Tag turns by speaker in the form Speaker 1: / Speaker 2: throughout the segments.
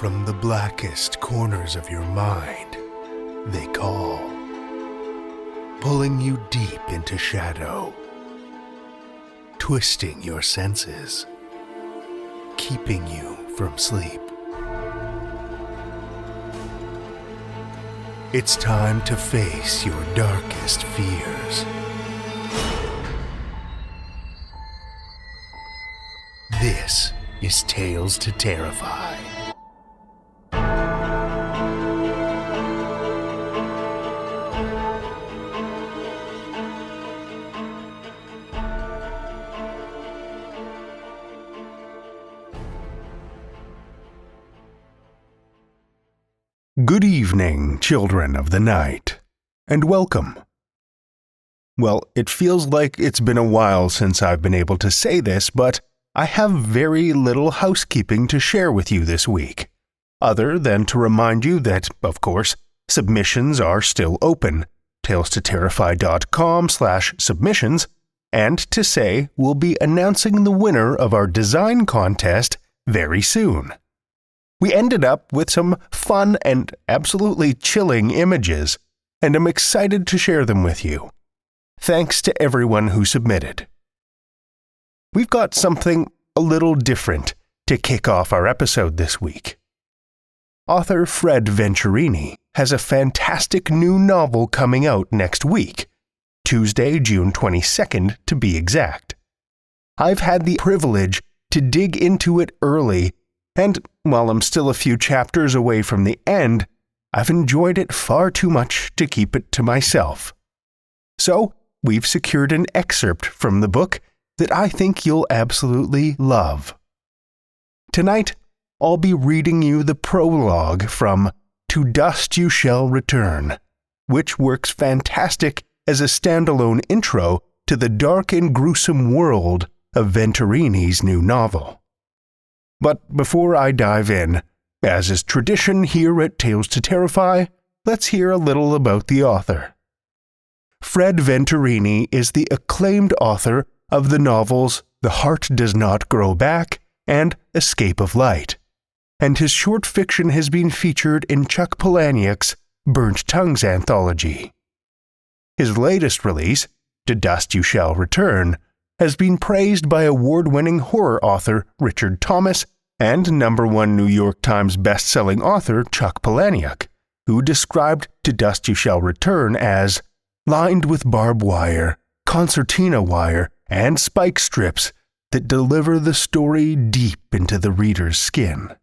Speaker 1: from the blackest corners of your mind, they call, pulling you deep into shadow, twisting your senses, keeping you from sleep. It's time to face your darkest fears. This is Tales to Terrify. Good evening, children of the night, and welcome. Well, it feels like it's been a while since I've been able to say this, but I have very little housekeeping to share with you this week, other than to remind you that, of course, submissions are still open, talestoterrify.com/submissions, and to say we'll be announcing the winner of our design contest very soon. We ended up with some fun and absolutely chilling images, and I'm excited to share them with you. Thanks to everyone who submitted. We've got something a little different to kick off our episode this week. Author Fred Venturini has a fantastic new novel coming out next week, Tuesday, June 22nd to be exact. I've had the privilege to dig into it early, and while I'm still a few chapters away from the end, I've enjoyed it far too much to keep it to myself. So, we've secured an excerpt from the book that I think you'll absolutely love. Tonight, I'll be reading you the prologue from To Dust You Shall Return, which works fantastic as a standalone intro to the dark and gruesome world of Venturini's new novel. But before I dive in, as is tradition here at Tales to Terrify, let's hear a little about the author. Fred Venturini is the acclaimed author of the novels The Heart Does Not Grow Back and Escape of Light, and his short fiction has been featured in Chuck Palahniuk's Burnt Tongues anthology. His latest release, To Dust You Shall Return, has been praised by award-winning horror author Richard Thomas and #1 New York Times best-selling author Chuck Palahniuk, who described To Dust You Shall Return as lined with barbed wire, concertina wire, and spike strips that deliver the story deep into the reader's skin.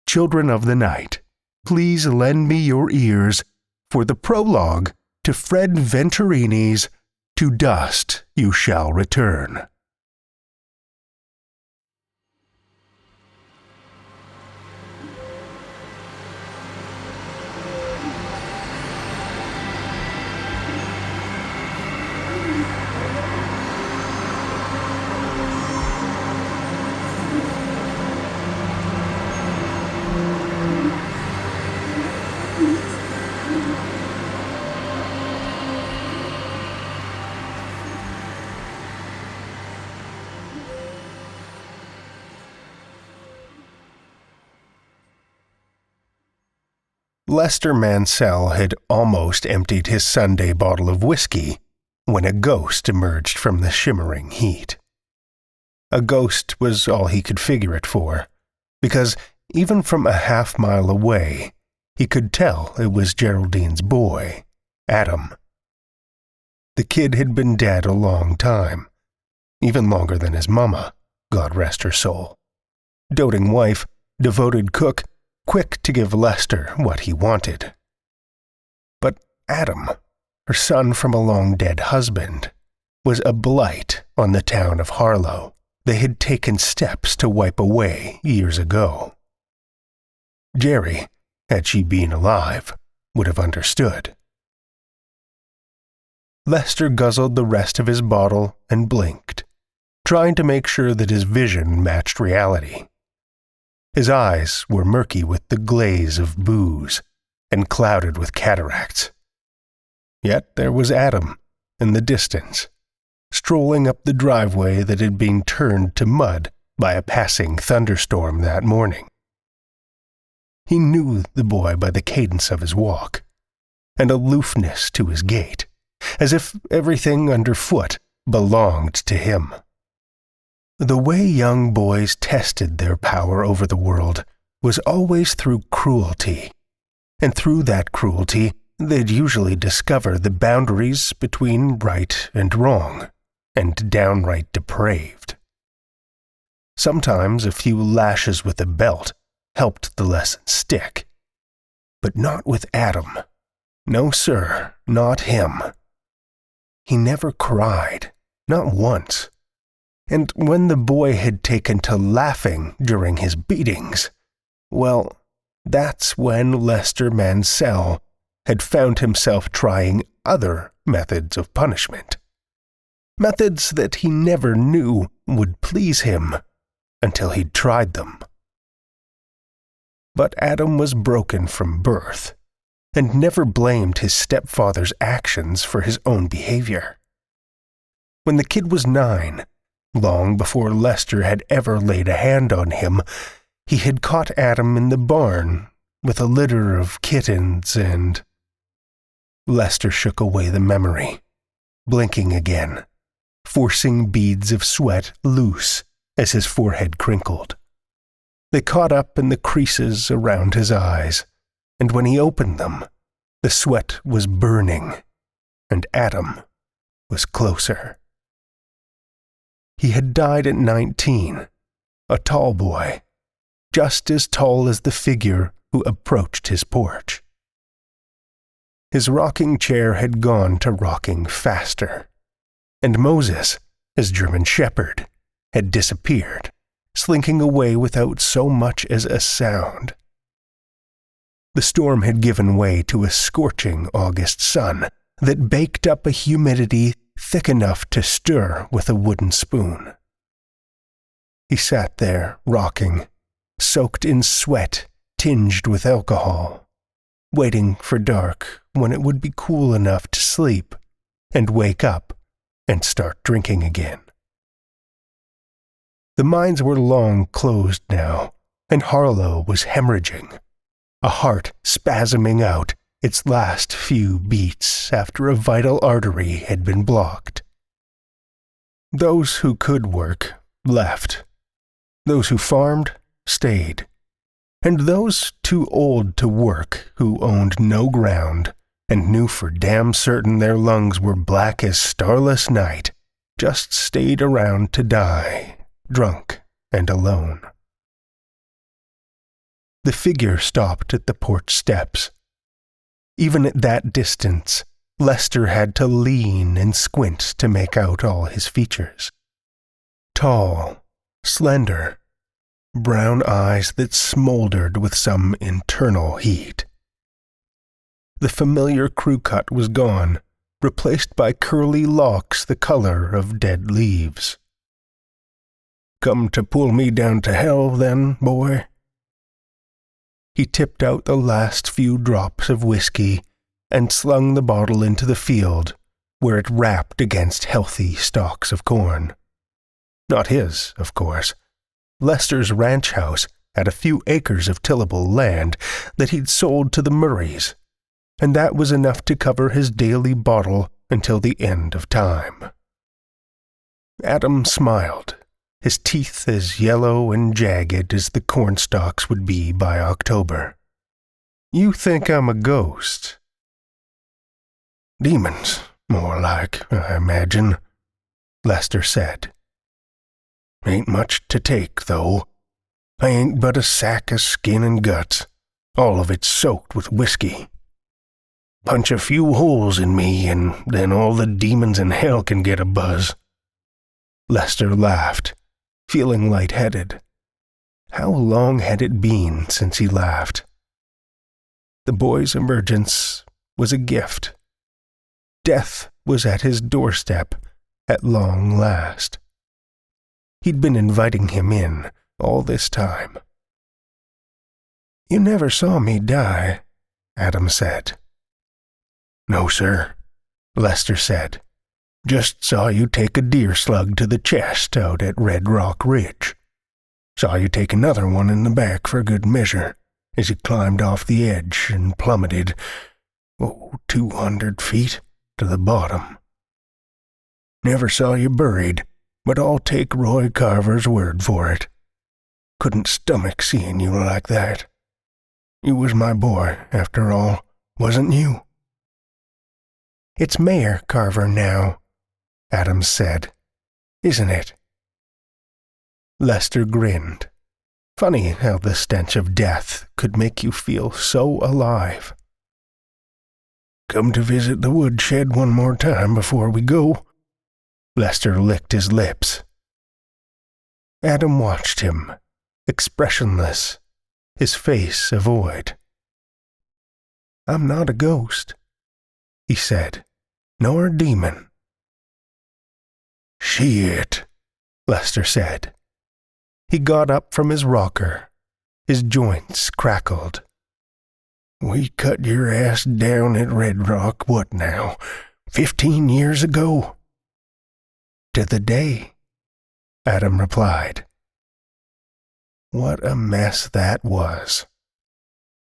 Speaker 1: Children of the night, please lend me your ears for the prologue to Fred Venturini's To Dust You Shall Return. Lester Mansell had almost emptied his Sunday bottle of whiskey when a ghost emerged from the shimmering heat. A ghost was all he could figure it for, because even from a half-mile away, he could tell it was Geraldine's boy, Adam. The kid had been dead a long time, even longer than his mama, God rest her soul. Doting wife, devoted cook, quick to give Lester what he wanted. But Adam, her son from a long-dead husband, was a blight on the town of Harlow they had taken steps to wipe away years ago. Jerry, had she been alive, would have understood. Lester guzzled the rest of his bottle and blinked, trying to make sure that his vision matched reality. His eyes were murky with the glaze of booze and clouded with cataracts. Yet there was Adam, in the distance, strolling up the driveway that had been turned to mud by a passing thunderstorm that morning. He knew the boy by the cadence of his walk, and aloofness to his gait, as if everything underfoot belonged to him. The way young boys tested their power over the world was always through cruelty, and through that cruelty they'd usually discover the boundaries between right and wrong, and downright depraved. Sometimes a few lashes with a belt helped the lesson stick, but not with Adam. No, sir, not him. He never cried, not once. And when the boy had taken to laughing during his beatings, well, that's when Lester Mansell had found himself trying other methods of punishment. Methods that he never knew would please him until he'd tried them. But Adam was broken from birth, and never blamed his stepfather's actions for his own behavior. When the kid was 9, long before Lester had ever laid a hand on him, he had caught Adam in the barn with a litter of kittens and... Lester shook away the memory, blinking again, forcing beads of sweat loose as his forehead crinkled. They caught up in the creases around his eyes, and when he opened them, the sweat was burning, and Adam was closer. He had died at 19, a tall boy, just as tall as the figure who approached his porch. His rocking chair had gone to rocking faster, and Moses, his German shepherd, had disappeared, slinking away without so much as a sound. The storm had given way to a scorching August sun that baked up a humidity thick enough to stir with a wooden spoon. He sat there, rocking, soaked in sweat tinged with alcohol, waiting for dark when it would be cool enough to sleep and wake up and start drinking again. The mines were long closed now, and Harlow was hemorrhaging, a heart spasming out its last few beats after a vital artery had been blocked. Those who could work left. Those who farmed stayed. And those too old to work who owned no ground and knew for damn certain their lungs were black as starless night just stayed around to die, drunk and alone. The figure stopped at the porch steps. Even at that distance, Lester had to lean and squint to make out all his features. Tall, slender, brown eyes that smoldered with some internal heat. The familiar crew cut was gone, replaced by curly locks the color of dead leaves. "Come to pull me down to hell, then, boy?" He tipped out the last few drops of whiskey and slung the bottle into the field, where it rapped against healthy stalks of corn. Not his, of course. Lester's ranch house had a few acres of tillable land that he'd sold to the Murrays, and that was enough to cover his daily bottle until the end of time. Adam smiled, his teeth as yellow and jagged as the cornstalks would be by October. "You think I'm a ghost?" "Demons, more like, I imagine," Lester said. "Ain't much to take, though. I ain't but a sack of skin and guts, all of it soaked with whiskey. Punch a few holes in me, and then all the demons in hell can get a buzz." Lester laughed, feeling lightheaded. How long had it been since he laughed? The boy's emergence was a gift. Death was at his doorstep at long last. He'd been inviting him in all this time. "You never saw me die," Adam said. "No, sir," Lester said. "Just saw you take a deer slug to the chest out at Red Rock Ridge. Saw you take another one in the back for good measure. as he climbed off the edge and plummeted, 200 feet to the bottom. Never saw you buried, but I'll take Roy Carver's word for it. Couldn't stomach seeing you like that. You was my boy, after all, wasn't you?" "It's Mayor Carver now," Adams said. "Isn't it?" Lester grinned. Funny how the stench of death could make you feel so alive. "Come to visit the woodshed one more time before we go?" Lester licked his lips. Adam watched him, expressionless, his face a void. "I'm not a ghost," he said, "nor a demon." "Shit," Lester said. He got up from his rocker. His joints crackled. "We cut your ass down at Red Rock, what now, 15 years ago?" "To the day," Adam replied. What a mess that was.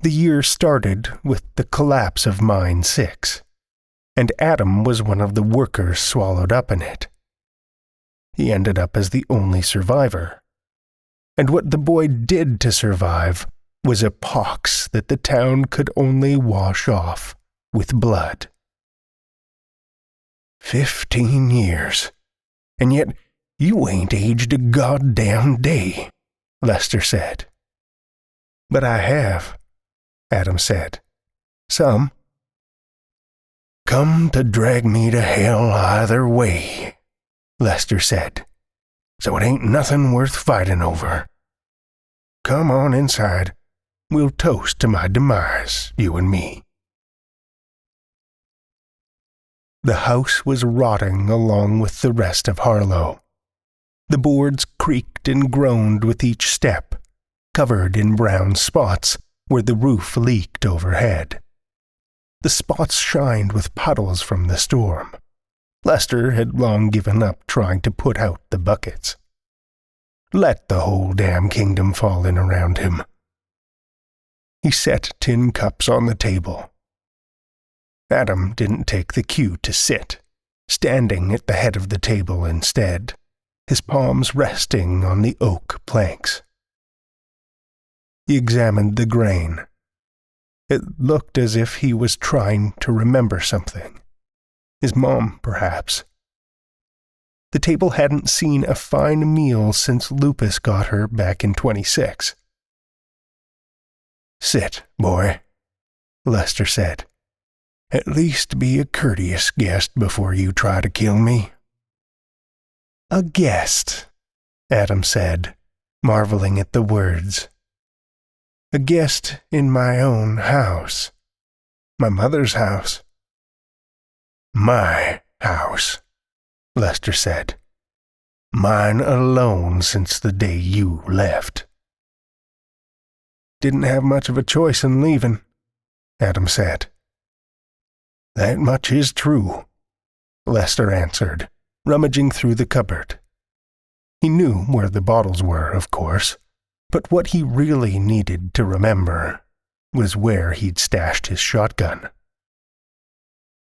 Speaker 1: The year started with the collapse of Mine 6, and Adam was one of the workers swallowed up in it. He ended up as the only survivor. And what the boy did to survive was a pox that the town could only wash off with blood. 15 years, and yet you ain't aged a goddamn day, Lester said. "But I have," Adam said. "Some." "Come to drag me to hell either way," Lester said. "So it ain't nothing worth fighting over. Come on inside. We'll toast to my demise, you and me." The house was rotting along with the rest of Harlow. The boards creaked and groaned with each step, covered in brown spots where the roof leaked overhead. The spots shined with puddles from the storm. Lester had long given up trying to put out the buckets. Let the whole damn kingdom fall in around him. He set tin cups on the table. Adam didn't take the cue to sit, standing at the head of the table instead, his palms resting on the oak planks. He examined the grain. It looked as if he was trying to remember something. His mom, perhaps. The table hadn't seen a fine meal since Lupus got her back in 26. "Sit, boy," Lester said. "At least be a courteous guest before you try to kill me." "A guest," Adam said, marveling at the words. "A guest in my own house. My mother's house." "My house," Lester said. "Mine alone since the day you left." "Didn't have much of a choice in leaving," Adam said. "That much is true," Lester answered, rummaging through the cupboard. He knew where the bottles were, of course, but what he really needed to remember was where he'd stashed his shotgun.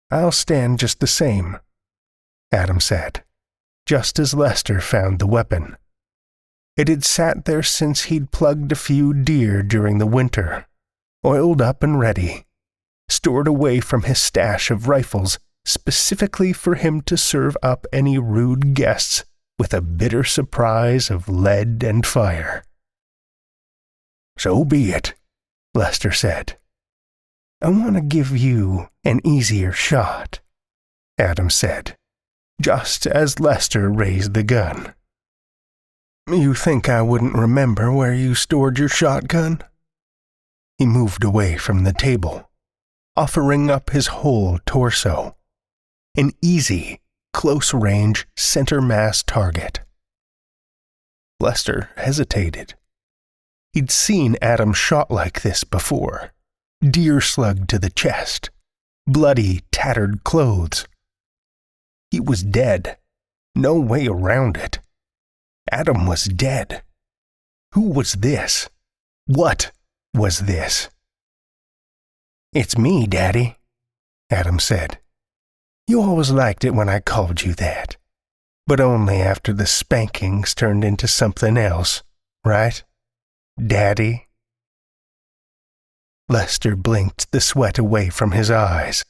Speaker 1: "I'll stand just the same," Adam said, just as Lester found the weapon. It had sat there since he'd plugged a few deer during the winter, oiled up and ready, stored away from his stash of rifles specifically for him to serve up any rude guests with a bitter surprise of lead and fire. "So be it," Lester said. "I want to give you an easier shot," Adam said, just as Lester raised the gun. "You think I wouldn't remember where you stored your shotgun?" He moved away from the table, offering up his whole torso. An easy, close-range, center-mass target. Lester hesitated. He'd seen Adam shot like this before. Deer slug to the chest. Bloody, tattered clothes. He was dead. No way around it. Adam was dead. Who was this? What was this. "It's me, Daddy," Adam said. "You always liked it when I called you that, but only after the spankings turned into something else, right, Daddy?" Lester blinked the sweat away from his eyes.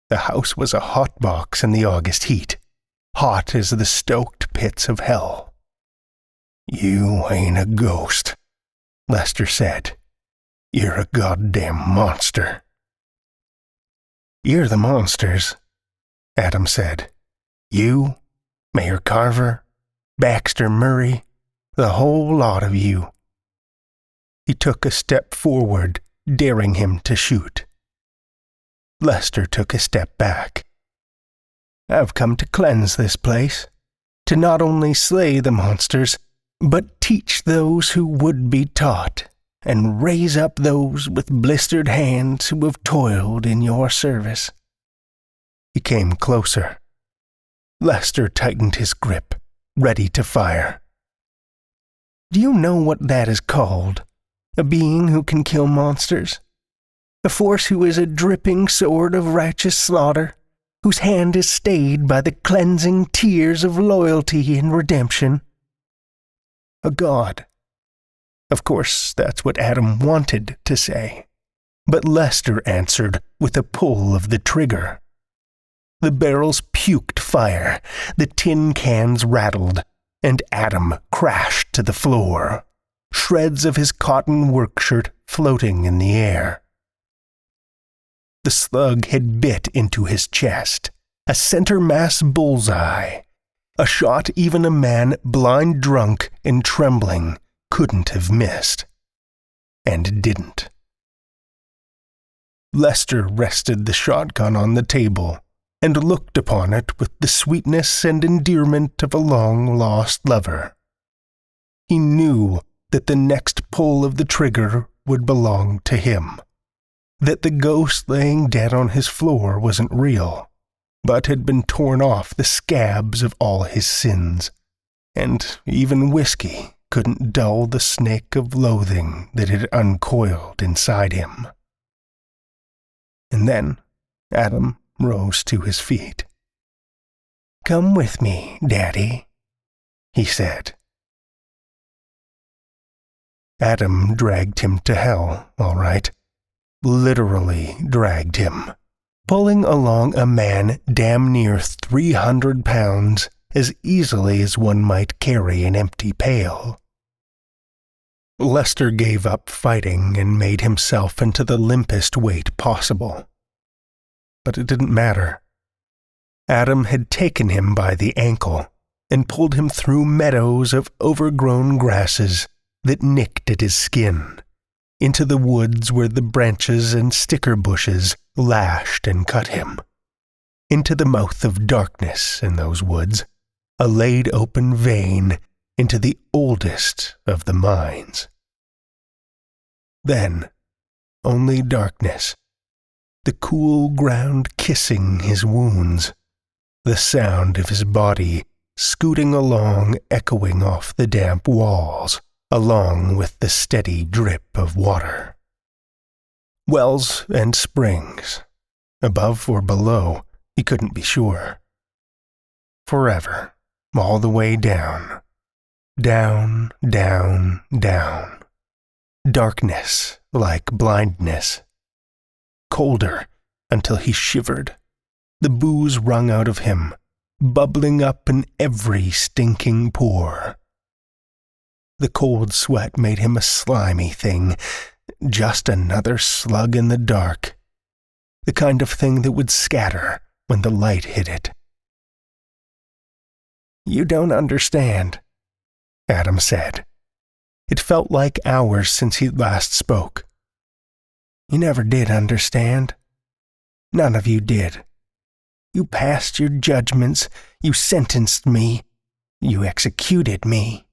Speaker 1: The house was a hot box in the August heat, hot as the stoked pits of hell. "You ain't a ghost," Lester said. "You're a goddamn monster." "You're the monsters," Adam said. "You, Mayor Carver, Baxter Murray, the whole lot of you." He took a step forward, daring him to shoot. Lester took a step back. "I've come to cleanse this place, to not only slay the monsters, but teach those who would be taught, and raise up those with blistered hands who have toiled in your service." He came closer. Lester tightened his grip, ready to fire. "Do you know what that is called? A being who can kill monsters? A force who is a dripping sword of righteous slaughter, whose hand is stayed by the cleansing tears of loyalty and redemption? A god." Of course, that's what Adam wanted to say, but Lester answered with a pull of the trigger. The barrels puked fire, the tin cans rattled, and Adam crashed to the floor, shreds of his cotton workshirt floating in the air. The slug had bit into his chest, a center-mass bullseye, a shot even a man blind drunk and trembling couldn't have missed, and didn't. Lester rested the shotgun on the table and looked upon it with the sweetness and endearment of a long-lost lover. He knew that the next pull of the trigger would belong to him, that the ghost laying dead on his floor wasn't real, but had been torn off the scabs of all his sins, and even whiskey couldn't dull the snake of loathing that had uncoiled inside him. And then Adam rose to his feet. "Come with me, Daddy," he said. Adam dragged him to hell, all right. Literally dragged him, pulling along a man damn near 300 pounds as easily as one might carry an empty pail. Lester gave up fighting and made himself into the limpest weight possible. But it didn't matter. Adam had taken him by the ankle and pulled him through meadows of overgrown grasses that nicked at his skin, into the woods where the branches and sticker bushes lashed and cut him, into the mouth of darkness in those woods, a laid-open vein into the oldest of the mines. Then, only darkness, the cool ground kissing his wounds, the sound of his body scooting along, echoing off the damp walls, along with the steady drip of water. Wells and springs, above or below, he couldn't be sure. Forever, all the way down, down, down, down. Darkness like blindness. Colder until he shivered, the booze wrung out of him, bubbling up in every stinking pore. The cold sweat made him a slimy thing, just another slug in the dark, the kind of thing that would scatter when the light hit it. "You don't understand," Adam said. It felt like hours since he'd last spoke. "You never did understand. None of you did. You passed your judgments, you sentenced me, you executed me,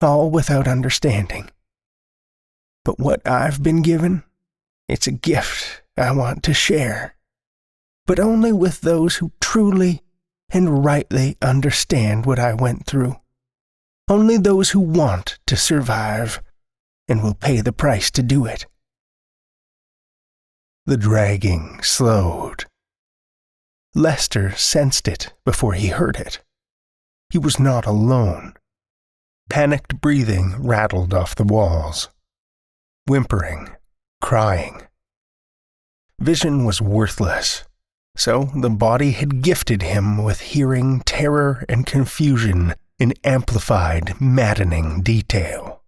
Speaker 1: all without understanding. But what I've been given, it's a gift I want to share, but only with those who truly and rightly understand what I went through. Only those who want to survive, and will pay the price to do it." The dragging slowed. Lester sensed it before he heard it. He was not alone. Panicked breathing rattled off the walls. Whimpering, crying. Vision was worthless, so the body had gifted him with hearing terror and confusion in amplified, maddening detail.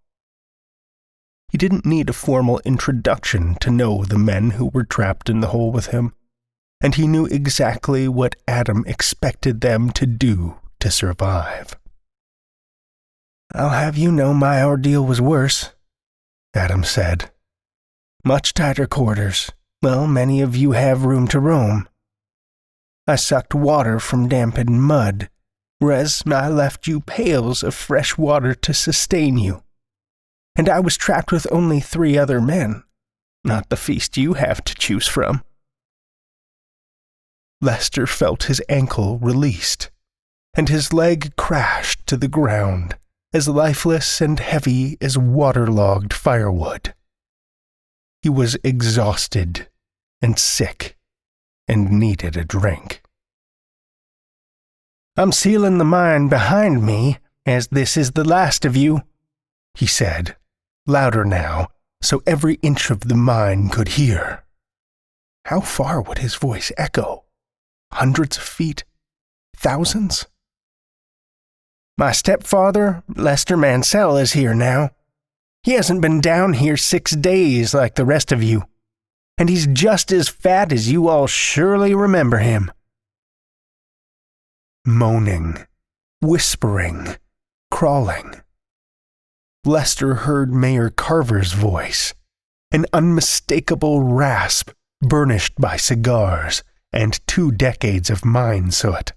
Speaker 1: He didn't need a formal introduction to know the men who were trapped in the hole with him, and he knew exactly what Adam expected them to do to survive. "I'll have you know my ordeal was worse," Adam said. "Much tighter quarters. Well, many of you have room to roam. I sucked water from dampened mud, whereas I left you pails of fresh water to sustain you. And I was trapped with only 3 other men, not the feast you have to choose from." Lester felt his ankle released, and his leg crashed to the ground, as lifeless and heavy as waterlogged firewood. He was exhausted and sick and needed a drink. "I'm sealing the mine behind me, as this is the last of you," he said, louder now, so every inch of the mine could hear. How far would his voice echo? Hundreds of feet? Thousands? "My stepfather, Lester Mansell, is here now. He hasn't been down here 6 days like the rest of you, and he's just as fat as you all surely remember him." Moaning, whispering, crawling. Lester heard Mayor Carver's voice, an unmistakable rasp burnished by cigars and 2 decades of mine soot.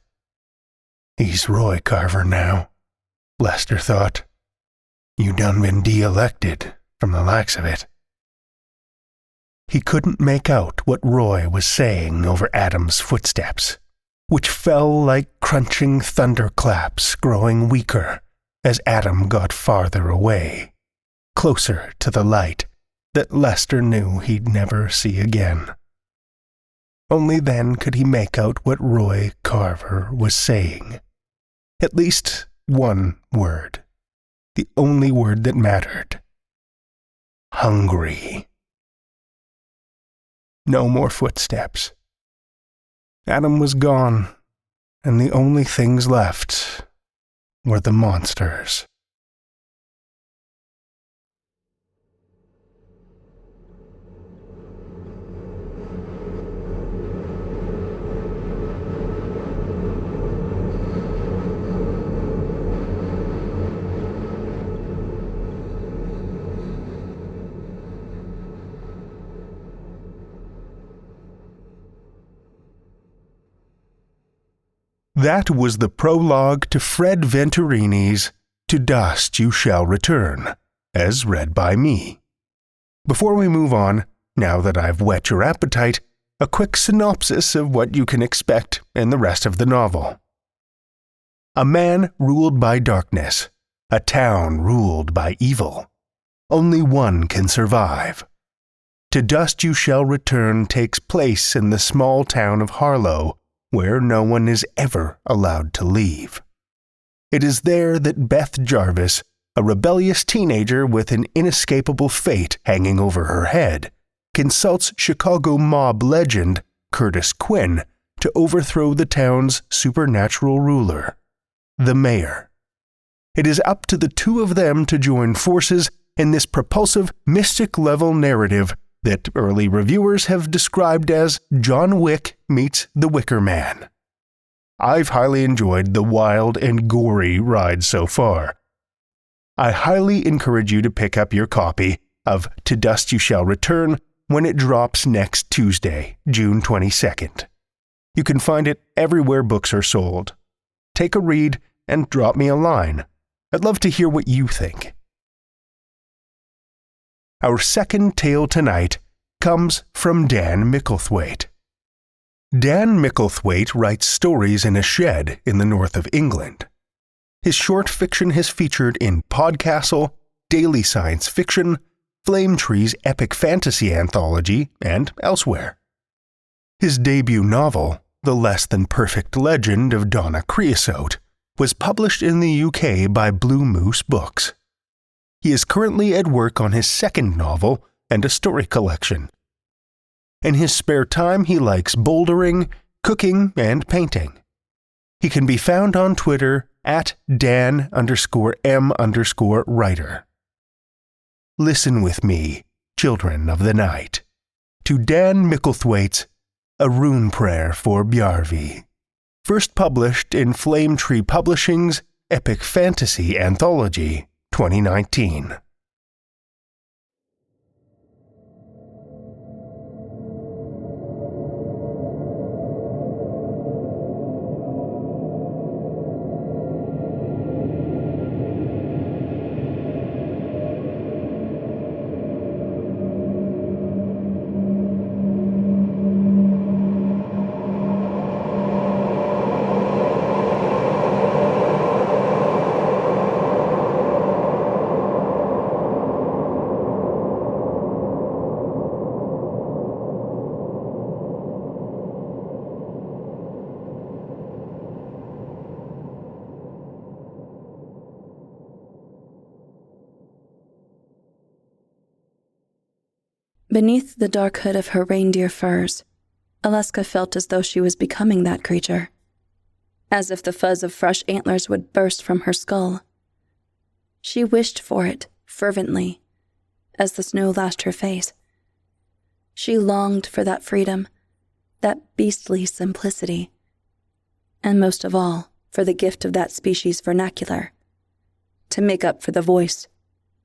Speaker 1: "He's Roy Carver now," Lester thought. "You done been de-elected, from the likes of it." He couldn't make out what Roy was saying over Adam's footsteps, which fell like crunching thunderclaps, growing weaker as Adam got farther away, closer to the light that Lester knew he'd never see again. Only then could he make out what Roy Carver was saying. At least one word. The only word that mattered. Hungry. No more footsteps. Adam was gone, and the only things left were the monsters. That was the prologue to Fred Venturini's To Dust You Shall Return, as read by me. Before we move on, now that I've whet your appetite, a quick synopsis of what you can expect in the rest of the novel. A man ruled by darkness, a town ruled by evil. Only one can survive. To Dust You Shall Return takes place in the small town of Harlow, where no one is ever allowed to leave. It is there that Beth Jarvis, a rebellious teenager with an inescapable fate hanging over her head, consults Chicago mob legend Curtis Quinn to overthrow the town's supernatural ruler, the mayor. It is up to the 2 of them to join forces in this propulsive, mystic-level narrative that early reviewers have described as John Wick meets the Wicker Man. I've highly enjoyed the wild and gory ride so far. I highly encourage you to pick up your copy of To Dust You Shall Return when it drops next Tuesday, June 22nd. You can find it everywhere books are sold. Take a read and drop me a line. I'd love to hear what you think. Our second tale tonight comes from Dan Micklethwaite. Dan Micklethwaite writes stories in a shed in the north of England. His short fiction has featured in Podcastle, Daily Science Fiction, Flametree's epic fantasy anthology, and elsewhere. His debut novel, The Less Than Perfect Legend of Donna Creosote, was published in the UK by Blue Moose Books. He is currently at work on his second novel and a story collection. In his spare time, he likes bouldering, cooking, and painting. He can be found on Twitter at Dan_M_writer. Listen with me, children of the night, to Dan Micklethwaite's A Runeprayer for Bjarvi, first published in Flametree Publishing's Epic Fantasy Anthology 2019.
Speaker 2: Beneath the dark hood of her reindeer furs, Alaska felt as though she was becoming that creature, as if the fuzz of fresh antlers would burst from her skull. She wished for it fervently, as the snow lashed her face. She longed for that freedom, that beastly simplicity, and most of all, for the gift of that species' vernacular, to make up for the voice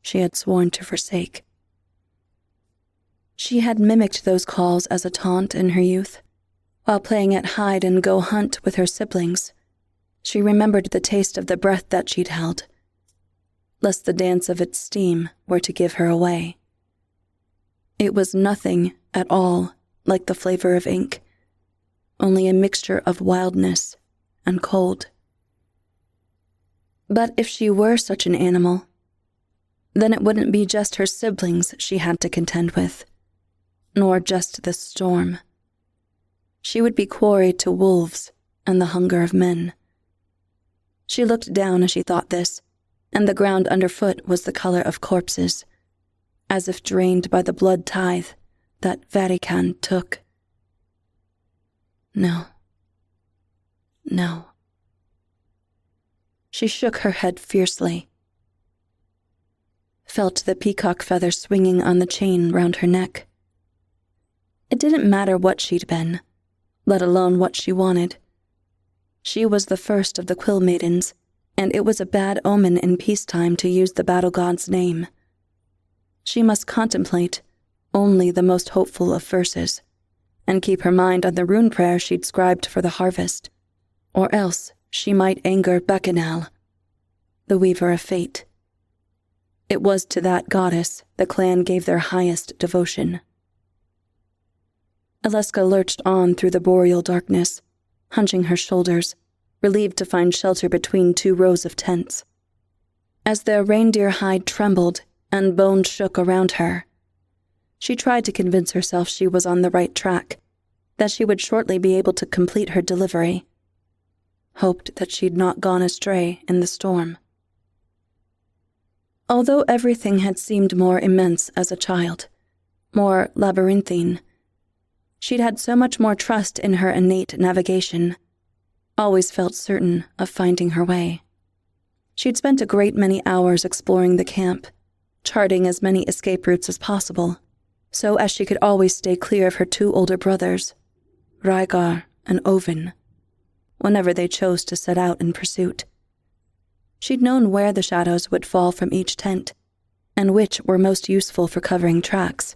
Speaker 2: she had sworn to forsake. She had mimicked those calls as a taunt in her youth. While playing at hide-and-go-hunt with her siblings, she remembered the taste of the breath that she'd held, lest the dance of its steam were to give her away. It was nothing at all like the flavor of ink, only a mixture of wildness and cold. But if she were such an animal, then it wouldn't be just her siblings she had to contend with, nor just the storm. She would be quarry to wolves and the hunger of men. She looked down as she thought this, and the ground underfoot was the color of corpses, as if drained by the blood tithe that Vatican took. No. She shook her head fiercely, felt the peacock feather swinging on the chain round her neck. It didn't matter what she'd been, let alone what she wanted. She was the first of the Quill Maidens, and it was a bad omen in peacetime to use the battle god's name. She must contemplate only the most hopeful of verses, and keep her mind on the rune prayer she'd scribed for the harvest, or else she might anger Bacchanal, the weaver of fate. It was to that goddess the clan gave their highest devotion. Alaska lurched on through the boreal darkness, hunching her shoulders, relieved to find shelter between two rows of tents. As their reindeer hide trembled and bones shook around her, she tried to convince herself she was on the right track, that she would shortly be able to complete her delivery. Hoped that she'd not gone astray in the storm. Although everything had seemed more immense as a child, more labyrinthine, she'd had so much more trust in her innate navigation, always felt certain of finding her way. She'd spent a great many hours exploring the camp, charting as many escape routes as possible, so as she could always stay clear of her two older brothers, Rygar and Ovin, whenever they chose to set out in pursuit. She'd known where the shadows would fall from each tent, and which were most useful for covering tracks.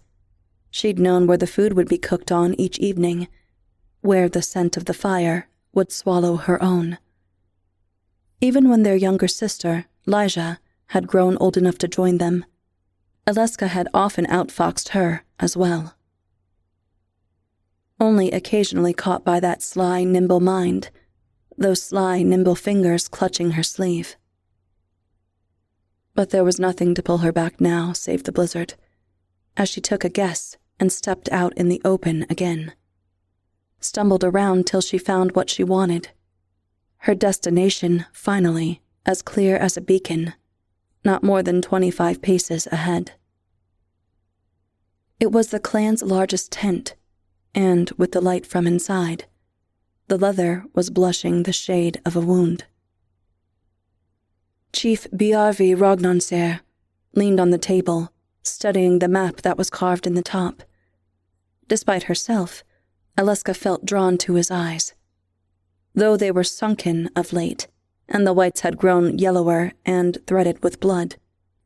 Speaker 2: She'd known where the food would be cooked on each evening, where the scent of the fire would swallow her own. Even when their younger sister, Lyja, had grown old enough to join them, Alaska had often outfoxed her as well. Only occasionally caught by that sly, nimble mind, those sly, nimble fingers clutching her sleeve. But there was nothing to pull her back now save the blizzard, as she took a guess and stepped out in the open again. Stumbled around till she found what she wanted. Her destination, finally, as clear as a beacon, not more than 25 paces ahead. It was the clan's largest tent, and with the light from inside, the leather was blushing the shade of a wound. Chief Bjarvi Rognonser leaned on the table, studying the map that was carved in the top. Despite herself, Aleska felt drawn to his eyes. Though they were sunken of late, and the whites had grown yellower and threaded with blood,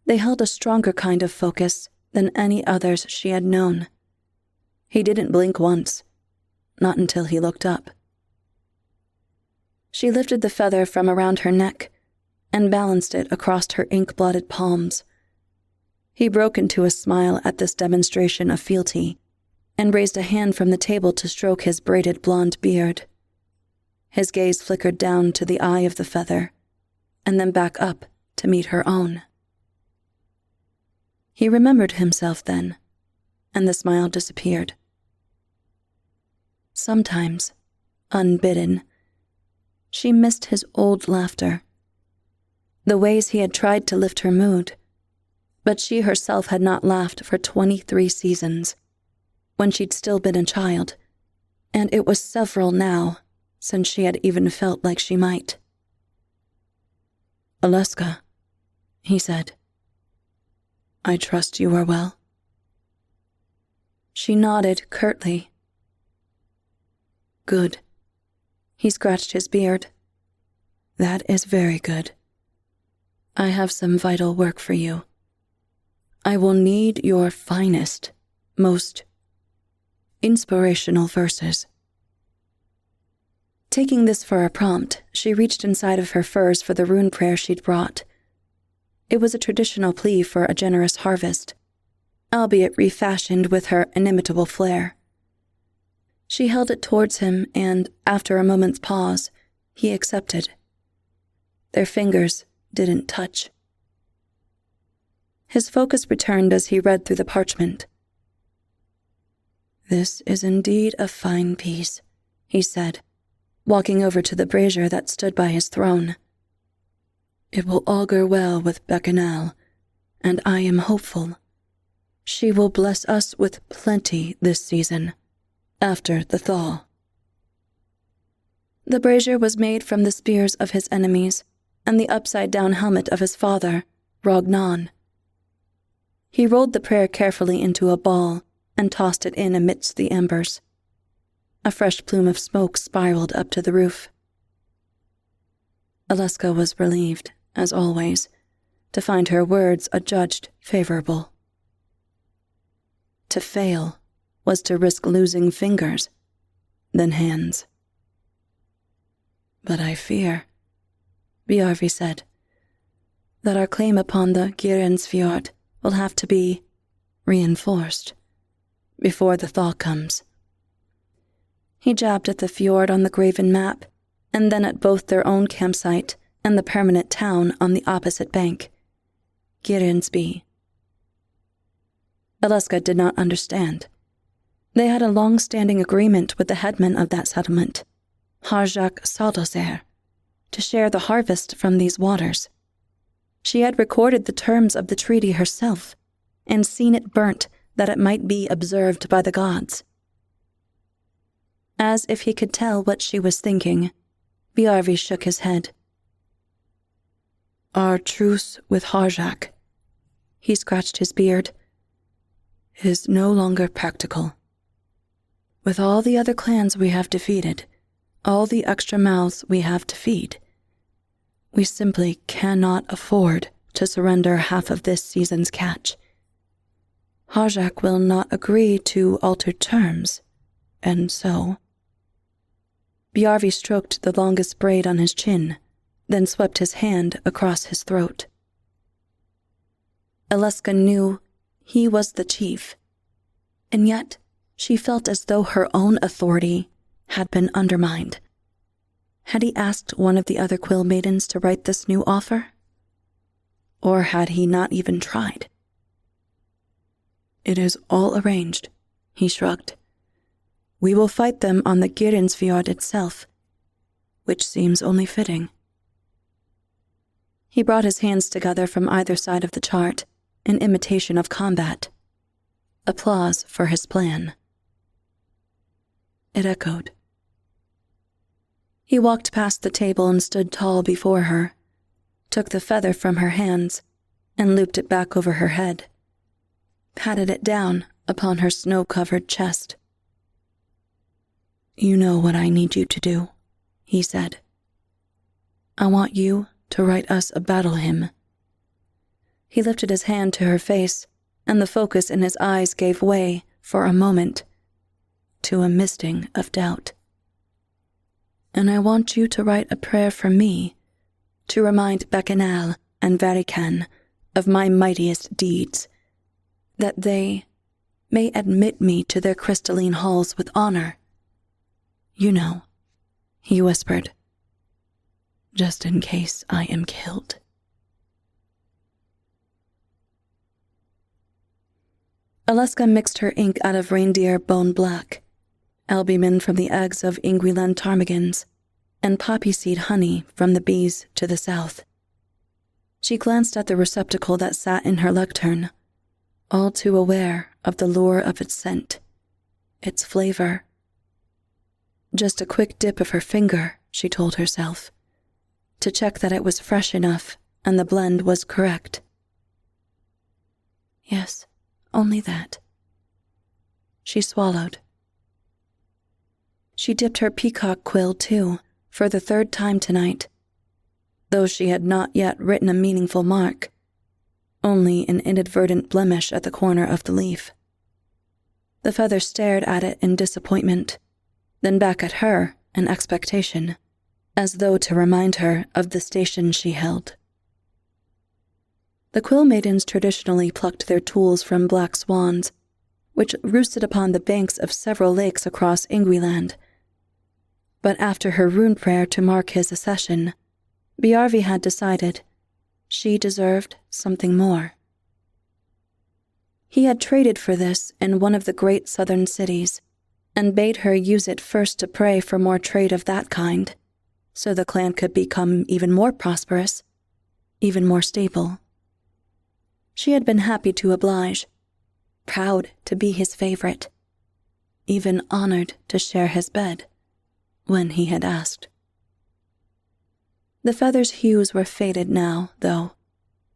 Speaker 2: they held a stronger kind of focus than any others she had known. He didn't blink once, not until he looked up. She lifted the feather from around her neck and balanced it across her ink-blotted palms. He broke into a smile at this demonstration of fealty and raised a hand from the table to stroke his braided blonde beard. His gaze flickered down to the eye of the feather, and then back up to meet her own. He remembered himself then, and the smile disappeared. Sometimes, unbidden, she missed his old laughter, the ways he had tried to lift her mood, but she herself had not laughed for 23 seasons, when she'd still been a child, and it was several now since she had even felt like she might. "Aleska," he said, "I trust you are well." She nodded curtly. "Good." He scratched his beard. "That is very good. I have some vital work for you. I will need your finest, most inspirational verses." Taking this for a prompt, she reached inside of her furs for the Runeprayer she'd brought. It was a traditional plea for a generous harvest, albeit refashioned with her inimitable flair. She held it towards him, and, after a moment's pause, he accepted. Their fingers didn't touch. His focus returned as he read through the parchment. "This is indeed a fine piece," he said, walking over to the brazier that stood by his throne. "It will augur well with Bacchanal, and I am hopeful. She will bless us with plenty this season, after the thaw." The brazier was made from the spears of his enemies and the upside-down helmet of his father, Rognon. He rolled the prayer carefully into a ball and tossed it in amidst the embers. A fresh plume of smoke spiraled up to the roof. Aleska was relieved, as always, to find her words adjudged favorable. To fail was to risk losing fingers, then hands. "But I fear," Bjarvi said, "that our claim upon the Gyrensfjord will have to be reinforced before the thaw comes." He jabbed at the fjord on the graven map, and then at both their own campsite and the permanent town on the opposite bank, Gyrensby. Aleska did not understand. They had a long-standing agreement with the headman of that settlement, Harjak Saldoser, to share the harvest from these waters. She had recorded the terms of the treaty herself, and seen it burnt that it might be observed by the gods. As if he could tell what she was thinking, Bjarvi shook his head. "Our truce with Harjak," he scratched his beard, "is no longer practical. With all the other clans we have defeated, all the extra mouths we have to feed, we simply cannot afford to surrender half of this season's catch. Harjak will not agree to altered terms, and so—" Bjarvi stroked the longest braid on his chin, then swept his hand across his throat. Aleska knew he was the chief, and yet she felt as though her own authority had been undermined. Had he asked one of the other Quill Maidens to write this new offer? Or had he not even tried? It is all arranged, he shrugged. We will fight them on the Gyrensfjord itself, which seems only fitting. He brought his hands together from either side of the chart, in imitation of combat. Applause for his plan. It echoed. He walked past the table and stood tall before her, took the feather from her hands, and looped it back over her head, patted it down upon her snow-covered chest. You know what I need you to do, he said. I want you to write us a battle hymn. He lifted his hand to her face, and the focus in his eyes gave way, for a moment, to a misting of doubt. And I want you to write a prayer for me, to remind Bacchanal and Varikan of my mightiest deeds, that they may admit me to their crystalline halls with honor. You know, he whispered, just in case I am killed. Aleska mixed her ink out of reindeer bone black, albumin from the eggs of Ingwiland ptarmigans, and poppy seed honey from the bees to the south. She glanced at the receptacle that sat in her lectern, all too aware of the lure of its scent, its flavor. Just a quick dip of her finger, she told herself, to check that it was fresh enough and the blend was correct. Yes, only that. She swallowed. She dipped her peacock quill, too, for the third time tonight, though she had not yet written a meaningful mark, only an inadvertent blemish at the corner of the leaf. The feather stared at it in disappointment, then back at her in expectation, as though to remind her of the station she held. The quill maidens traditionally plucked their tools from black swans, which roosted upon the banks of several lakes across Ingwiland. But after her runeprayer to mark his accession, Bjarvi had decided she deserved something more. He had traded for this in one of the great southern cities, and bade her use it first to pray for more trade of that kind, so the clan could become even more prosperous, even more stable. She had been happy to oblige, proud to be his favorite, even honored to share his bed, when he had asked. The feather's hues were faded now, though,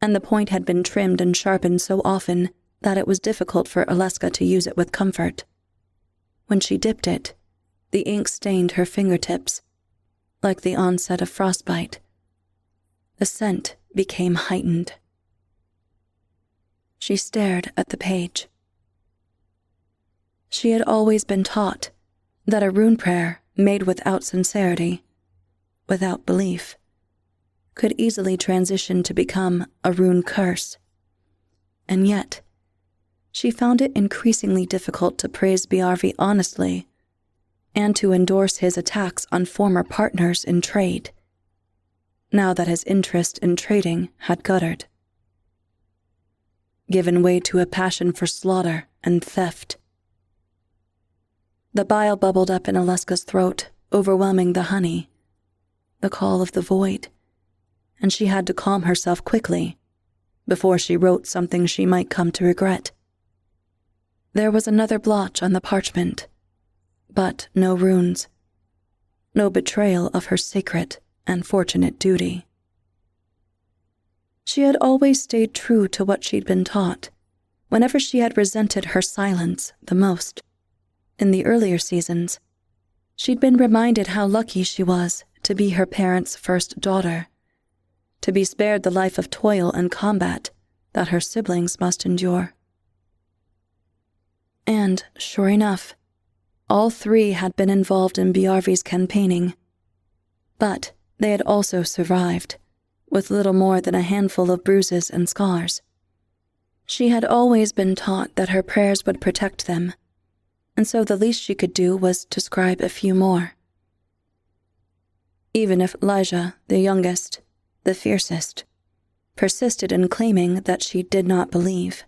Speaker 2: and the point had been trimmed and sharpened so often that it was difficult for Aleska to use it with comfort. When she dipped it, the ink stained her fingertips, like the onset of frostbite. The scent became heightened. She stared at the page. She had always been taught that a rune prayer made without sincerity, without belief, could easily transition to become a rune curse. And yet, she found it increasingly difficult to praise Bjarvi honestly and to endorse his attacks on former partners in trade, now that his interest in trading had guttered, given way to a passion for slaughter and theft. The bile bubbled up in Aleska's throat, overwhelming the honey, the call of the void, and she had to calm herself quickly before she wrote something she might come to regret. There was another blotch on the parchment, but no runes, no betrayal of her sacred and fortunate duty. She had always stayed true to what she'd been taught, whenever she had resented her silence the most. In the earlier seasons, she'd been reminded how lucky she was to be her parents' first daughter, to be spared the life of toil and combat that her siblings must endure. And, sure enough, all three had been involved in Bjarvi's campaigning, but they had also survived, with little more than a handful of bruises and scars. She had always been taught that her prayers would protect them, and so the least she could do was to scribe a few more. Even if Elijah, the youngest, the fiercest, persisted in claiming that she did not believe.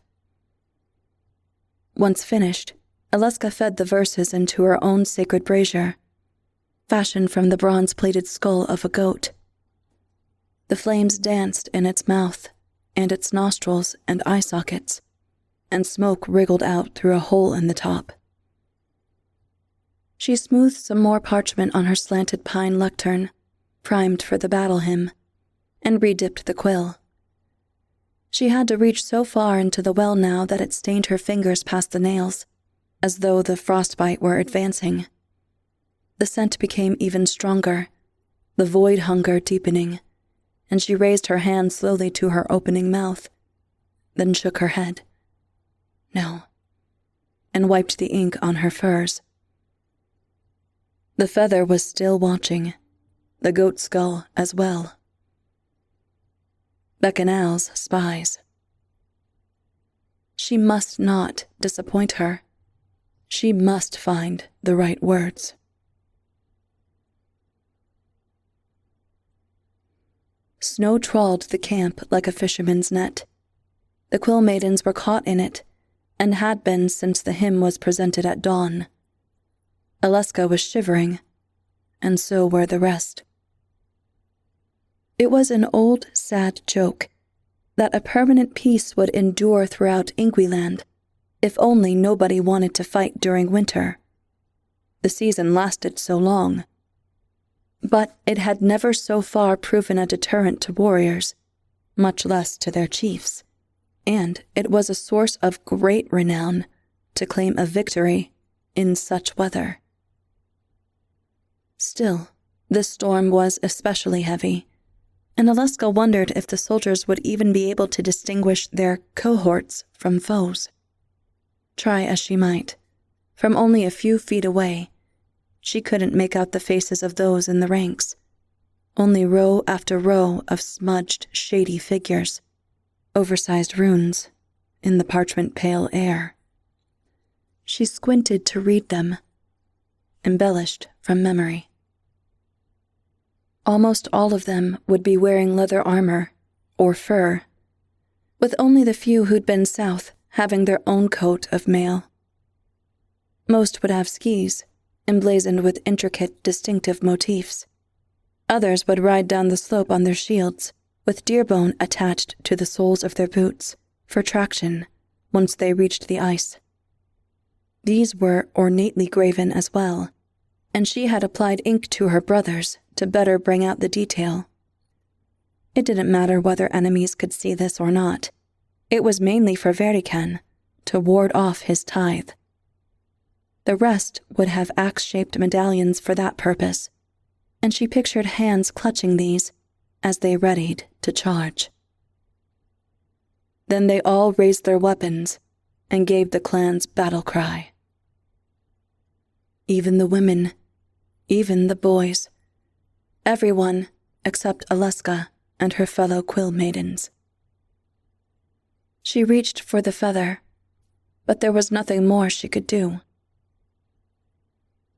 Speaker 2: Once finished, Aleska fed the verses into her own sacred brazier, fashioned from the bronze-plated skull of a goat. The flames danced in its mouth, and its nostrils and eye sockets, and smoke wriggled out through a hole in the top. She smoothed some more parchment on her slanted pine lectern, primed for the battle hymn, and redipped the quill. She had to reach so far into the well now that it stained her fingers past the nails, as though the frostbite were advancing. The scent became even stronger, the void hunger deepening, and she raised her hand slowly to her opening mouth, then shook her head. No, and wiped the ink on her furs. The feather was still watching, the goat skull as well. Bacchanal's spies. She must not disappoint her. She must find the right words. Snow trawled the camp like a fisherman's net. The quill maidens were caught in it, and had been since the hymn was presented at dawn. Aleska was shivering, and so were the rest. It was an old, sad joke that a permanent peace would endure throughout Ingweland if only nobody wanted to fight during winter. The season lasted so long. But it had never so far proven a deterrent to warriors, much less to their chiefs, and it was a source of great renown to claim a victory in such weather. Still, this storm was especially heavy, and Aleska wondered if the soldiers would even be able to distinguish their cohorts from foes. Try as she might, from only a few feet away, she couldn't make out the faces of those in the ranks, only row after row of smudged, shady figures, oversized runes in the parchment pale air. She squinted to read them, embellished from memory. Almost all of them would be wearing leather armor or fur, with only the few who'd been south having their own coat of mail. Most would have skis, emblazoned with intricate, distinctive motifs. Others would ride down the slope on their shields, with deer bone attached to the soles of their boots for traction once they reached the ice. These were ornately graven as well, and she had applied ink to her brothers to better bring out the detail. It didn't matter whether enemies could see this or not. It was mainly for Verikan to ward off his tithe. The rest would have axe-shaped medallions for that purpose, and she pictured hands clutching these as they readied to charge. Then they all raised their weapons and gave the clan's battle cry. Even the women, even the boys, everyone except Aleska and her fellow quill maidens. She reached for the feather, but there was nothing more she could do.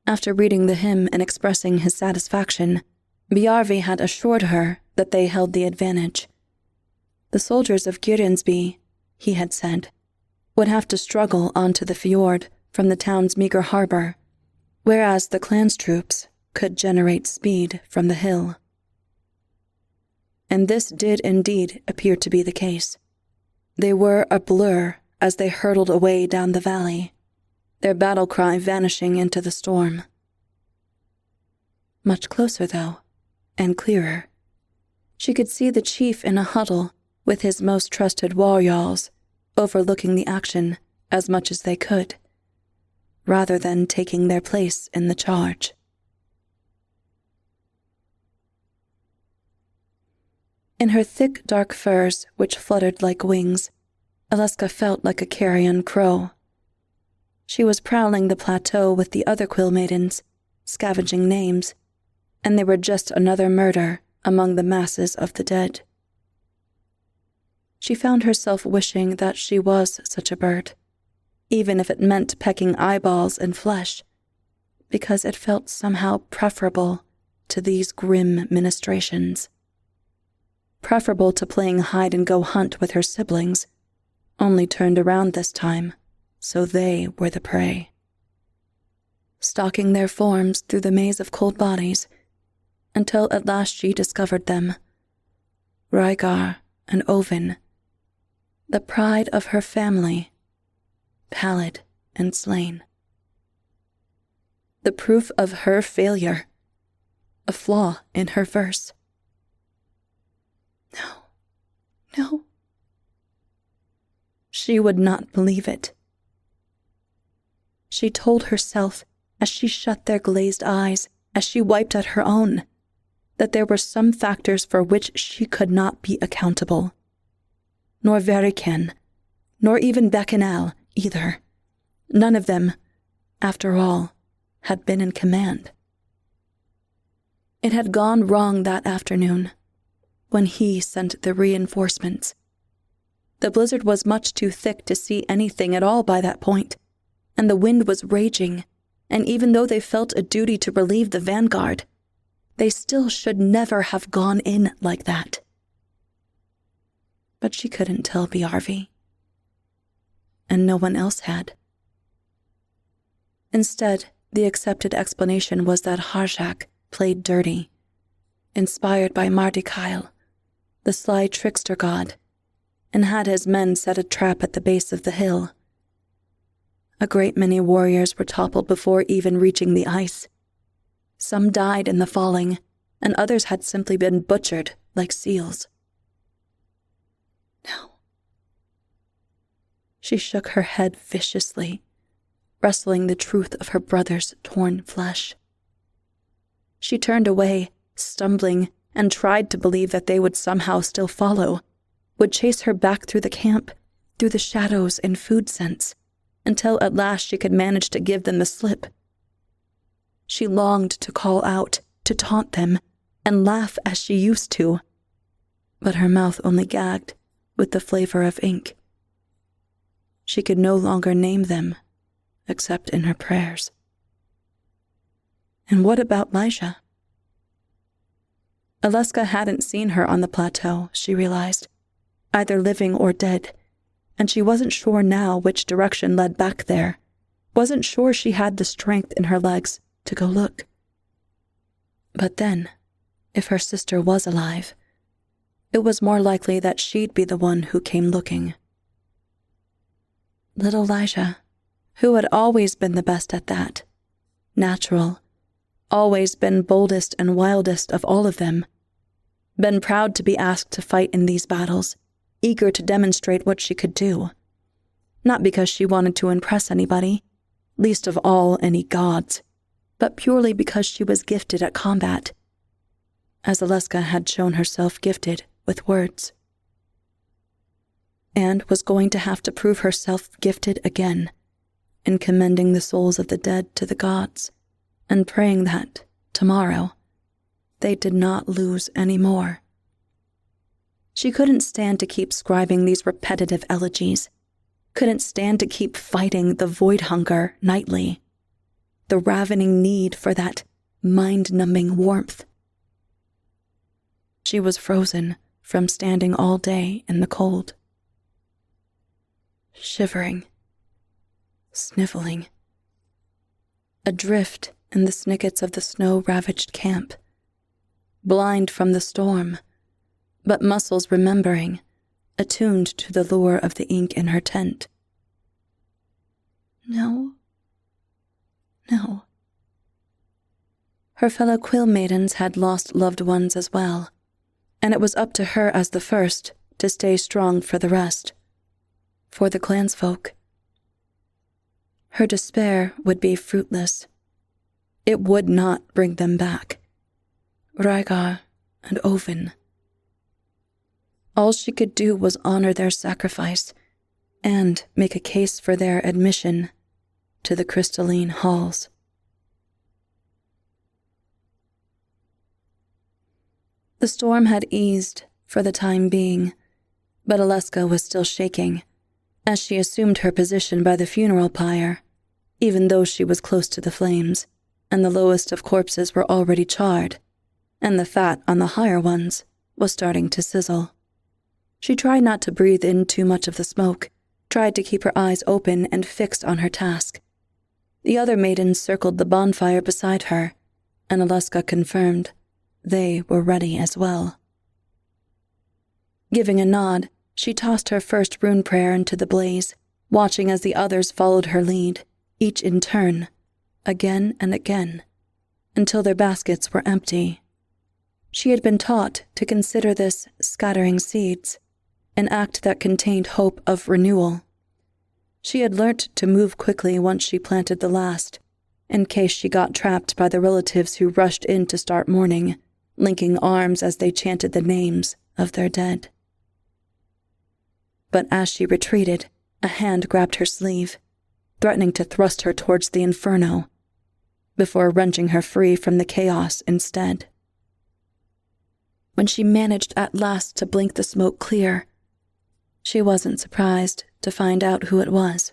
Speaker 2: After reading the hymn and expressing his satisfaction, Bjarvi had assured her that they held the advantage. The soldiers of Gyrinsby, he had said, would have to struggle onto the fjord from the town's meager harbor, whereas the clan's troops could generate speed from the hill. And this did indeed appear to be the case. They were a blur as they hurtled away down the valley, their battle cry vanishing into the storm. Much closer, though, and clearer. She could see the chief in a huddle with his most trusted warriors, overlooking the action as much as they could, rather than taking their place in the charge. In her thick, dark furs, which fluttered like wings, Aleska felt like a carrion crow. She was prowling the plateau with the other quill maidens, scavenging names, and they were just another murder among the masses of the dead. She found herself wishing that she was such a bird, even if it meant pecking eyeballs and flesh, because it felt somehow preferable to these grim ministrations. Preferable to playing hide-and-go-hunt with her siblings, only turned around this time, so they were the prey. Stalking their forms through the maze of cold bodies, until at last she discovered them. Rhaegar and Owen, the pride of her family, pallid and slain. The proof of her failure, a flaw in her verse. No. She would not believe it. She told herself, as she shut their glazed eyes, as she wiped at her own, that there were some factors for which she could not be accountable. Nor Verican, nor even Bacchanal either. None of them, after all, had been in command. It had gone wrong that afternoon, when he sent the reinforcements. The blizzard was much too thick to see anything at all by that point, and the wind was raging, and even though they felt a duty to relieve the vanguard, they still should never have gone in like that. But she couldn't tell Bjarvi, and no one else had. Instead, the accepted explanation was that Harjak played dirty, inspired by Mardikael, the sly trickster god, and had his men set a trap at the base of the hill. A great many warriors were toppled before even reaching the ice. Some died in the falling, and others had simply been butchered like seals. No. She shook her head viciously, wrestling the truth of her brother's torn flesh. She turned away, stumbling, and tried to believe that they would somehow still follow, would chase her back through the camp, through the shadows and food scents, until at last she could manage to give them the slip. She longed to call out, to taunt them, and laugh as she used to, but her mouth only gagged with the flavor of ink. She could no longer name them, except in her prayers. And what about Lyja? Aleska hadn't seen her on the plateau, she realized, either living or dead, and she wasn't sure now which direction led back there, wasn't sure she had the strength in her legs to go look. But then, if her sister was alive, it was more likely that she'd be the one who came looking. Little Lyja, who had always been the best at that, natural, always been boldest and wildest of all of them, been proud to be asked to fight in these battles, eager to demonstrate what she could do. Not because she wanted to impress anybody, least of all any gods, but purely because she was gifted at combat, as Aleska had shown herself gifted with words. And was going to have to prove herself gifted again, in commending the souls of the dead to the gods, and praying that, tomorrow, they did not lose any more. She couldn't stand to keep scribing these repetitive elegies, couldn't stand to keep fighting the void hunger nightly, the ravening need for that mind-numbing warmth. She was frozen from standing all day in the cold. Shivering, sniveling, adrift in the snickets of the snow-ravaged camp, blind from the storm, but muscles remembering, attuned to the lure of the ink in her tent. No. Her fellow quill maidens had lost loved ones as well, and it was up to her as the first to stay strong for the rest, for the clansfolk. Her despair would be fruitless. It would not bring them back. Rhaegar and Owen. All she could do was honor their sacrifice and make a case for their admission to the crystalline halls. The storm had eased for the time being, but Aleska was still shaking as she assumed her position by the funeral pyre, even though she was close to the flames, and the lowest of corpses were already charred, and the fat on the higher ones was starting to sizzle. She tried not to breathe in too much of the smoke, tried to keep her eyes open and fixed on her task. The other maidens circled the bonfire beside her, and Alaska confirmed they were ready as well. Giving a nod, she tossed her first Runeprayer into the blaze, watching as the others followed her lead, each in turn, again and again, until their baskets were empty. She had been taught to consider this scattering seeds, an act that contained hope of renewal. She had learnt to move quickly once she planted the last, in case she got trapped by the relatives who rushed in to start mourning, linking arms as they chanted the names of their dead. But as she retreated, a hand grabbed her sleeve, threatening to thrust her towards the inferno, before wrenching her free from the chaos instead. When she managed at last to blink the smoke clear, she wasn't surprised to find out who it was.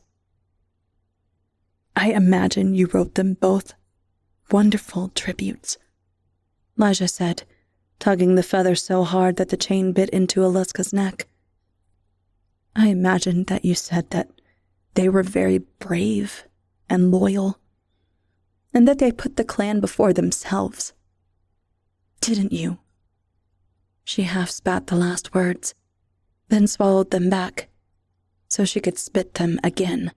Speaker 3: "I imagine you wrote them both wonderful tributes,"
Speaker 2: Elijah said, tugging the feather so hard that the chain bit into Alaska's neck.
Speaker 3: "I imagine that you said that they were very brave and loyal, and that they put the clan before themselves. Didn't you?"
Speaker 2: She half spat the last words, then swallowed them back, so she could spit them again.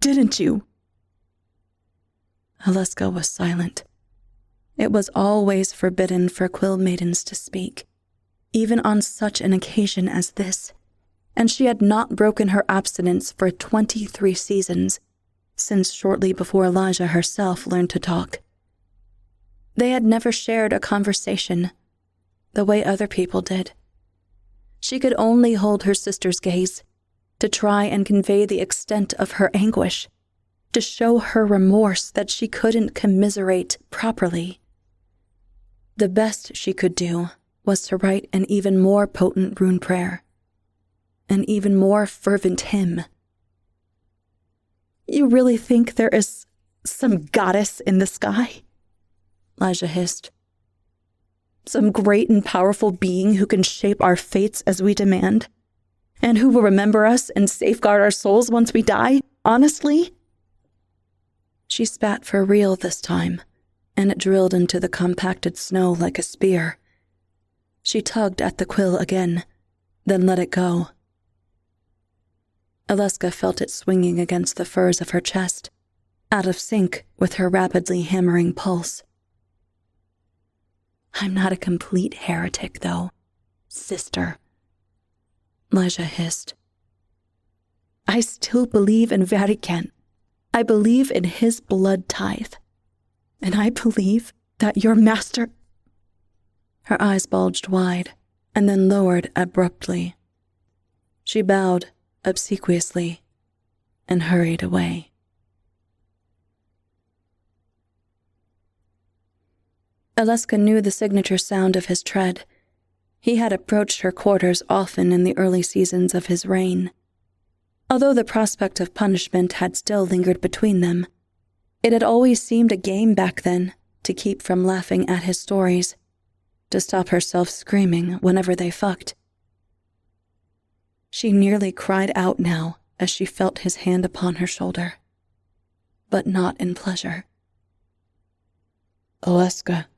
Speaker 3: "Didn't you?"
Speaker 2: Alaska was silent. It was always forbidden for quill maidens to speak, even on such an occasion as this, and she had not broken her abstinence for 23 seasons, since shortly before Elijah herself learned to talk. They had never shared a conversation, the way other people did. She could only hold her sister's gaze, to try and convey the extent of her anguish, to show her remorse that she couldn't commiserate properly. The best she could do was to write an even more potent Runeprayer, an even more fervent hymn.
Speaker 3: "You really think there is some goddess in the sky?"
Speaker 2: Elijah hissed.
Speaker 3: "Some great and powerful being who can shape our fates as we demand? And who will remember us and safeguard our souls once we die, honestly?"
Speaker 2: She spat for real this time, and it drilled into the compacted snow like a spear. She tugged at the quill again, then let it go. Alaska felt it swinging against the furs of her chest, out of sync with her rapidly hammering pulse.
Speaker 3: "I'm not a complete heretic, though, sister,"
Speaker 2: Elijah hissed.
Speaker 3: "I still believe in Verikent. I believe in his blood tithe. And I believe that your master—"
Speaker 2: Her eyes bulged wide, and then lowered abruptly. She bowed obsequiously and hurried away. Alaska knew the signature sound of his tread. He had approached her quarters often in the early seasons of his reign. Although the prospect of punishment had still lingered between them, it had always seemed a game back then to keep from laughing at his stories, to stop herself screaming whenever they fucked. She nearly cried out now as she felt his hand upon her shoulder, but not in pleasure.
Speaker 3: "Alaska,"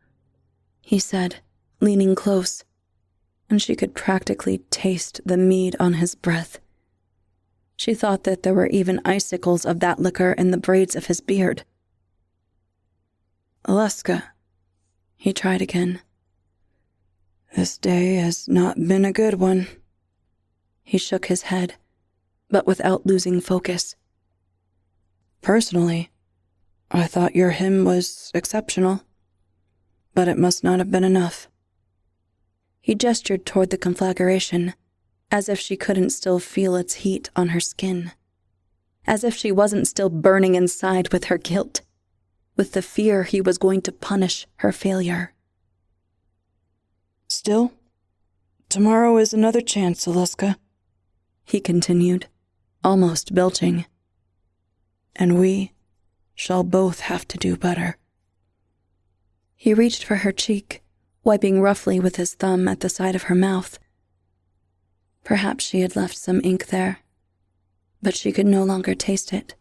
Speaker 2: he said, leaning close, and she could practically taste the mead on his breath. She thought that there were even icicles of that liquor in the braids of his beard. "Alaska," he tried again. "This day has not been a good one." He shook his head, but without losing focus. "Personally, I thought your hymn was exceptional, but it must not have been enough." He gestured toward the conflagration, as if she couldn't still feel its heat on her skin, as if she wasn't still burning inside with her guilt, with the fear he was going to punish her failure. "Still, tomorrow is another chance, Alaska," he continued, almost belching. "And we shall both have to do better." He reached for her cheek, wiping roughly with his thumb at the side of her mouth. Perhaps she had left some ink there, But she could no longer taste it,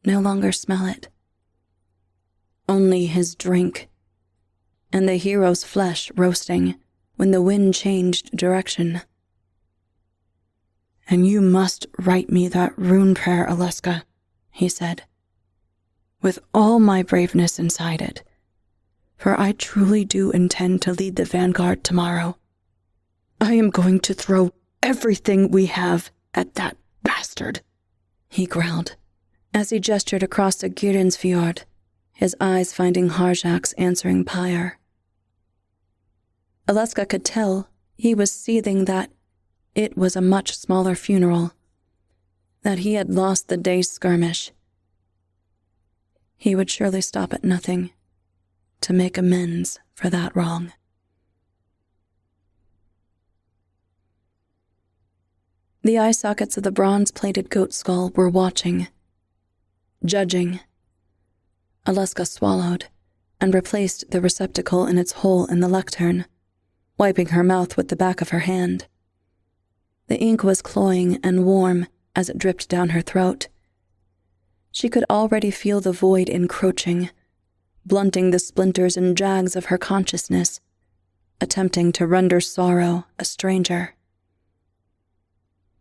Speaker 2: no longer smell it. Only his drink, and the hero's flesh roasting when the wind changed direction. "And you must write me that rune prayer, Aleska," he said, "with all my braveness inside it, for I truly do intend to lead the vanguard tomorrow. I am going to throw everything we have at that bastard," he growled, as he gestured across the Gyrensfjord, his eyes finding Harjak's answering pyre. Aleska could tell he was seething that it was a much smaller funeral, that he had lost the day's skirmish. He would surely stop at nothing to make amends for that wrong. The eye sockets of the bronze-plated goat skull were watching, judging. Aleska swallowed and replaced the receptacle in its hole in the lectern, wiping her mouth with the back of her hand. The ink was cloying and warm as it dripped down her throat. She could already feel the void encroaching, blunting the splinters and jags of her consciousness, attempting to render sorrow a stranger.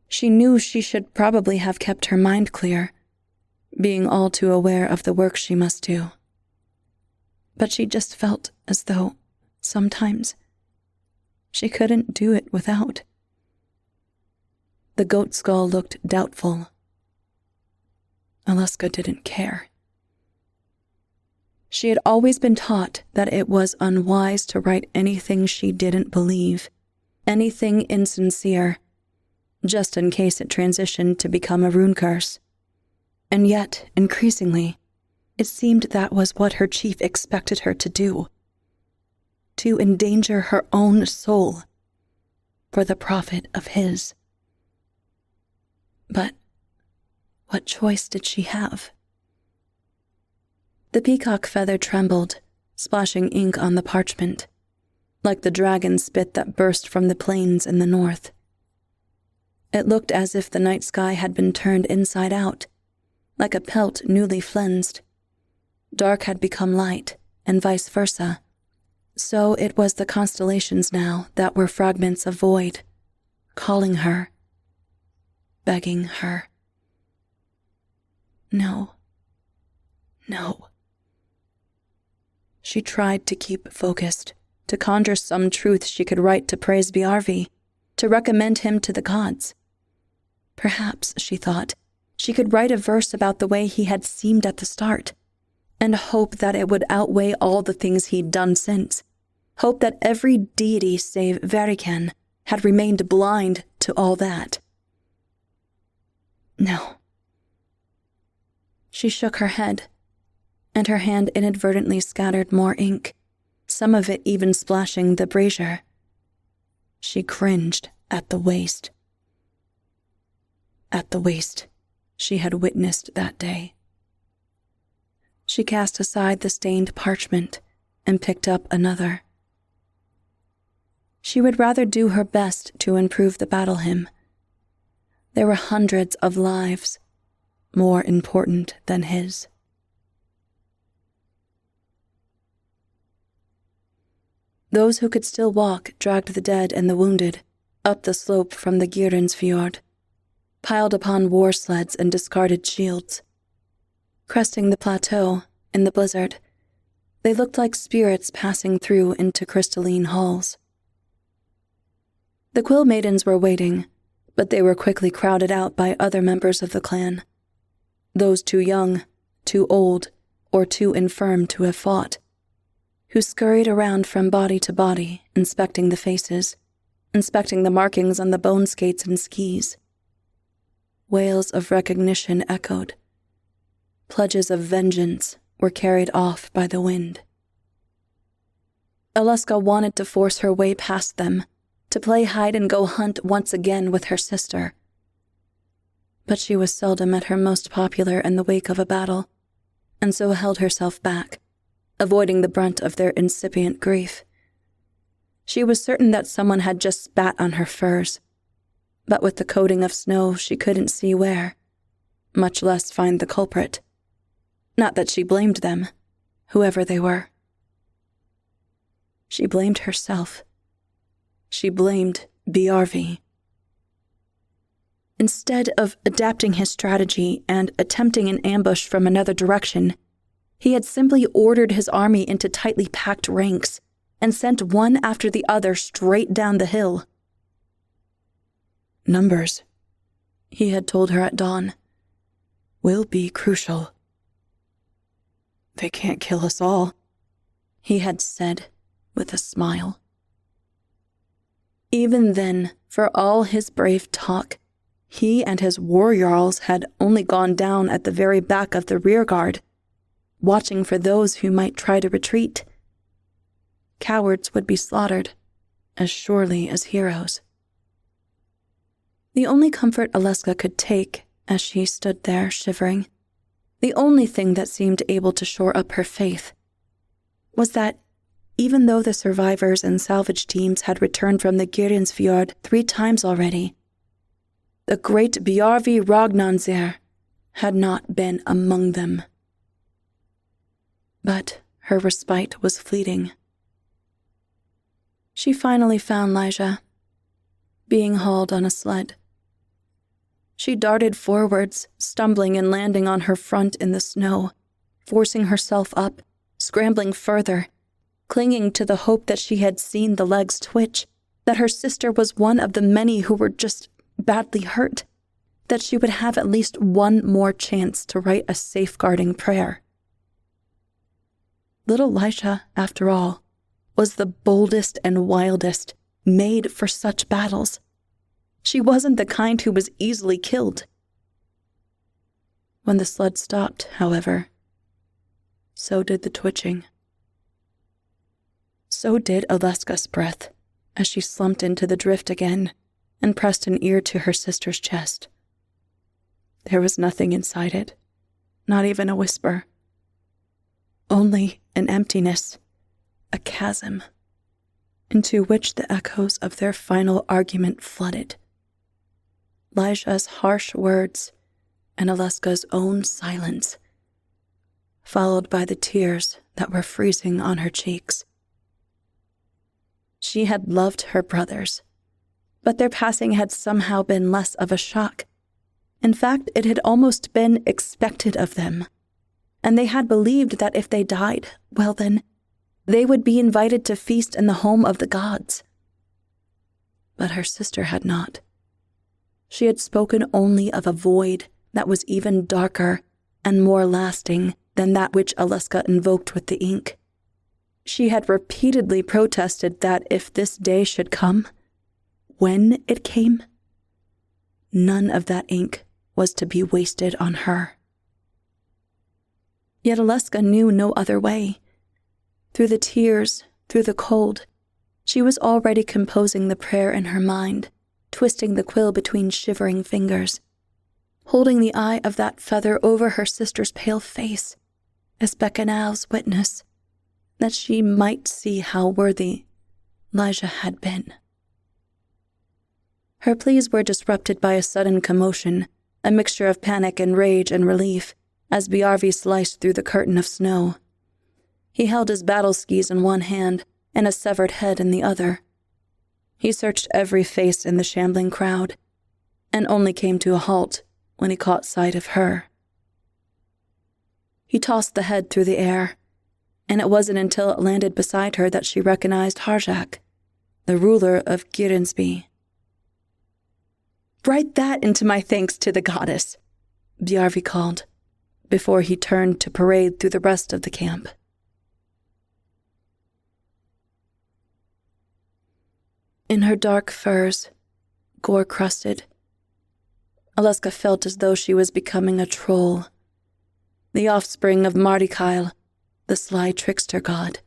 Speaker 2: She knew she should probably have kept her mind clear, being all too aware of the work she must do. But she just felt as though, sometimes, she couldn't do it without. The goat skull looked doubtful. Aleska didn't care. She had always been taught that it was unwise to write anything she didn't believe, anything insincere, just in case it transitioned to become a rune curse. And yet, increasingly, it seemed that was what her chief expected her to do. To endanger her own soul for the profit of his. But what choice did she have? The peacock feather trembled, splashing ink on the parchment, like the dragon spit that burst from the plains in the north. It looked as if the night sky had been turned inside out, like a pelt newly flensed. Dark had become light, and vice versa. So it was the constellations now that were fragments of void, calling her, begging her. No. No. She tried to keep focused, to conjure some truth she could write to praise Bjarvi, to recommend him to the gods. Perhaps, she thought, she could write a verse about the way he had seemed at the start, and hope that it would outweigh all the things he'd done since. Hope that every deity save Verikan had remained blind to all that. No. She shook her head, and her hand inadvertently scattered more ink, some of it even splashing the brazier. She cringed at the waste. At the waste she had witnessed that day. She cast aside the stained parchment and picked up another. She would rather do her best to improve the battle hymn. There were hundreds of lives, more important than his. Those who could still walk dragged the dead and the wounded up the slope from the Gyrensfjord, piled upon war sleds and discarded shields. Cresting the plateau in the blizzard, they looked like spirits passing through into crystalline halls. The Quill Maidens were waiting, but they were quickly crowded out by other members of the clan. Those too young, too old, or too infirm to have fought, who scurried around from body to body, inspecting the faces, inspecting the markings on the bone skates and skis. Wails of recognition echoed. Pledges of vengeance were carried off by the wind. Aleska wanted to force her way past them, to play hide-and-go-hunt once again with her sister. But she was seldom at her most popular in the wake of a battle, and so held herself back, avoiding the brunt of their incipient grief. She was certain that someone had just spat on her furs. but with the coating of snow she couldn't see where, much less find the culprit. Not that she blamed them, whoever they were. She blamed herself. She blamed Bjarvi. Instead of adapting his strategy and attempting an ambush from another direction, he had simply ordered his army into tightly packed ranks and sent one after the other straight down the hill. "Numbers," he had told her at dawn, "will be crucial." "They can't kill us all," he had said with a smile. Even then, for all his brave talk, he and his war jarls had only gone down at the very back of the rearguard, watching for those who might try to retreat. Cowards would be slaughtered as surely as heroes. The only comfort Aleska could take as she stood there shivering, the only thing that seemed able to shore up her faith, was that even though the survivors and salvage teams had returned from the Gyrensfjord 3 times already, the great Bjarvi Ragnanzir had not been among them. But her respite was fleeting. She finally found Lyja, being hauled on a sled. She darted forwards, stumbling and landing on her front in the snow, forcing herself up, scrambling further, clinging to the hope that she had seen the legs twitch, that her sister was one of the many who were just badly hurt, that she would have at least one more chance to write a safeguarding prayer. Little Lyja, after all, was the boldest and wildest, made for such battles. She wasn't the kind who was easily killed. When the sled stopped, however, so did the twitching. So did Aleska's breath as she slumped into the drift again and pressed an ear to her sister's chest. There was nothing inside it, not even a whisper. Only an emptiness, a chasm, into which the echoes of their final argument flooded. Lyja's harsh words and Aleska's own silence, followed by the tears that were freezing on her cheeks. She had loved her brothers, but their passing had somehow been less of a shock. In fact, it had almost been expected of them, and they had believed that if they died, well then, they would be invited to feast in the home of the gods. But her sister had not. She had spoken only of a void that was even darker and more lasting than that which Aleska invoked with the ink. She had repeatedly protested that if this day should come, when it came, none of that ink was to be wasted on her. Yet Aleska knew no other way. Through the tears, through the cold, she was already composing the prayer in her mind, twisting the quill between shivering fingers, holding the eye of that feather over her sister's pale face as Beckenal's witness, that she might see how worthy Lyja had been. Her pleas were disrupted by a sudden commotion, a mixture of panic and rage and relief, as Bjarvi sliced through the curtain of snow. He held his battle skis in one hand and a severed head in the other. He searched every face in the shambling crowd, and only came to a halt when he caught sight of her. He tossed the head through the air, and it wasn't until it landed beside her that she recognized Harjak, the ruler of Gyrensby. "Write that into my thanks to the goddess," Bjarvi called, before he turned to parade through the rest of the camp. In her dark furs, gore-crusted, Aleska felt as though she was becoming a troll, the offspring of Mardikail, the sly trickster god.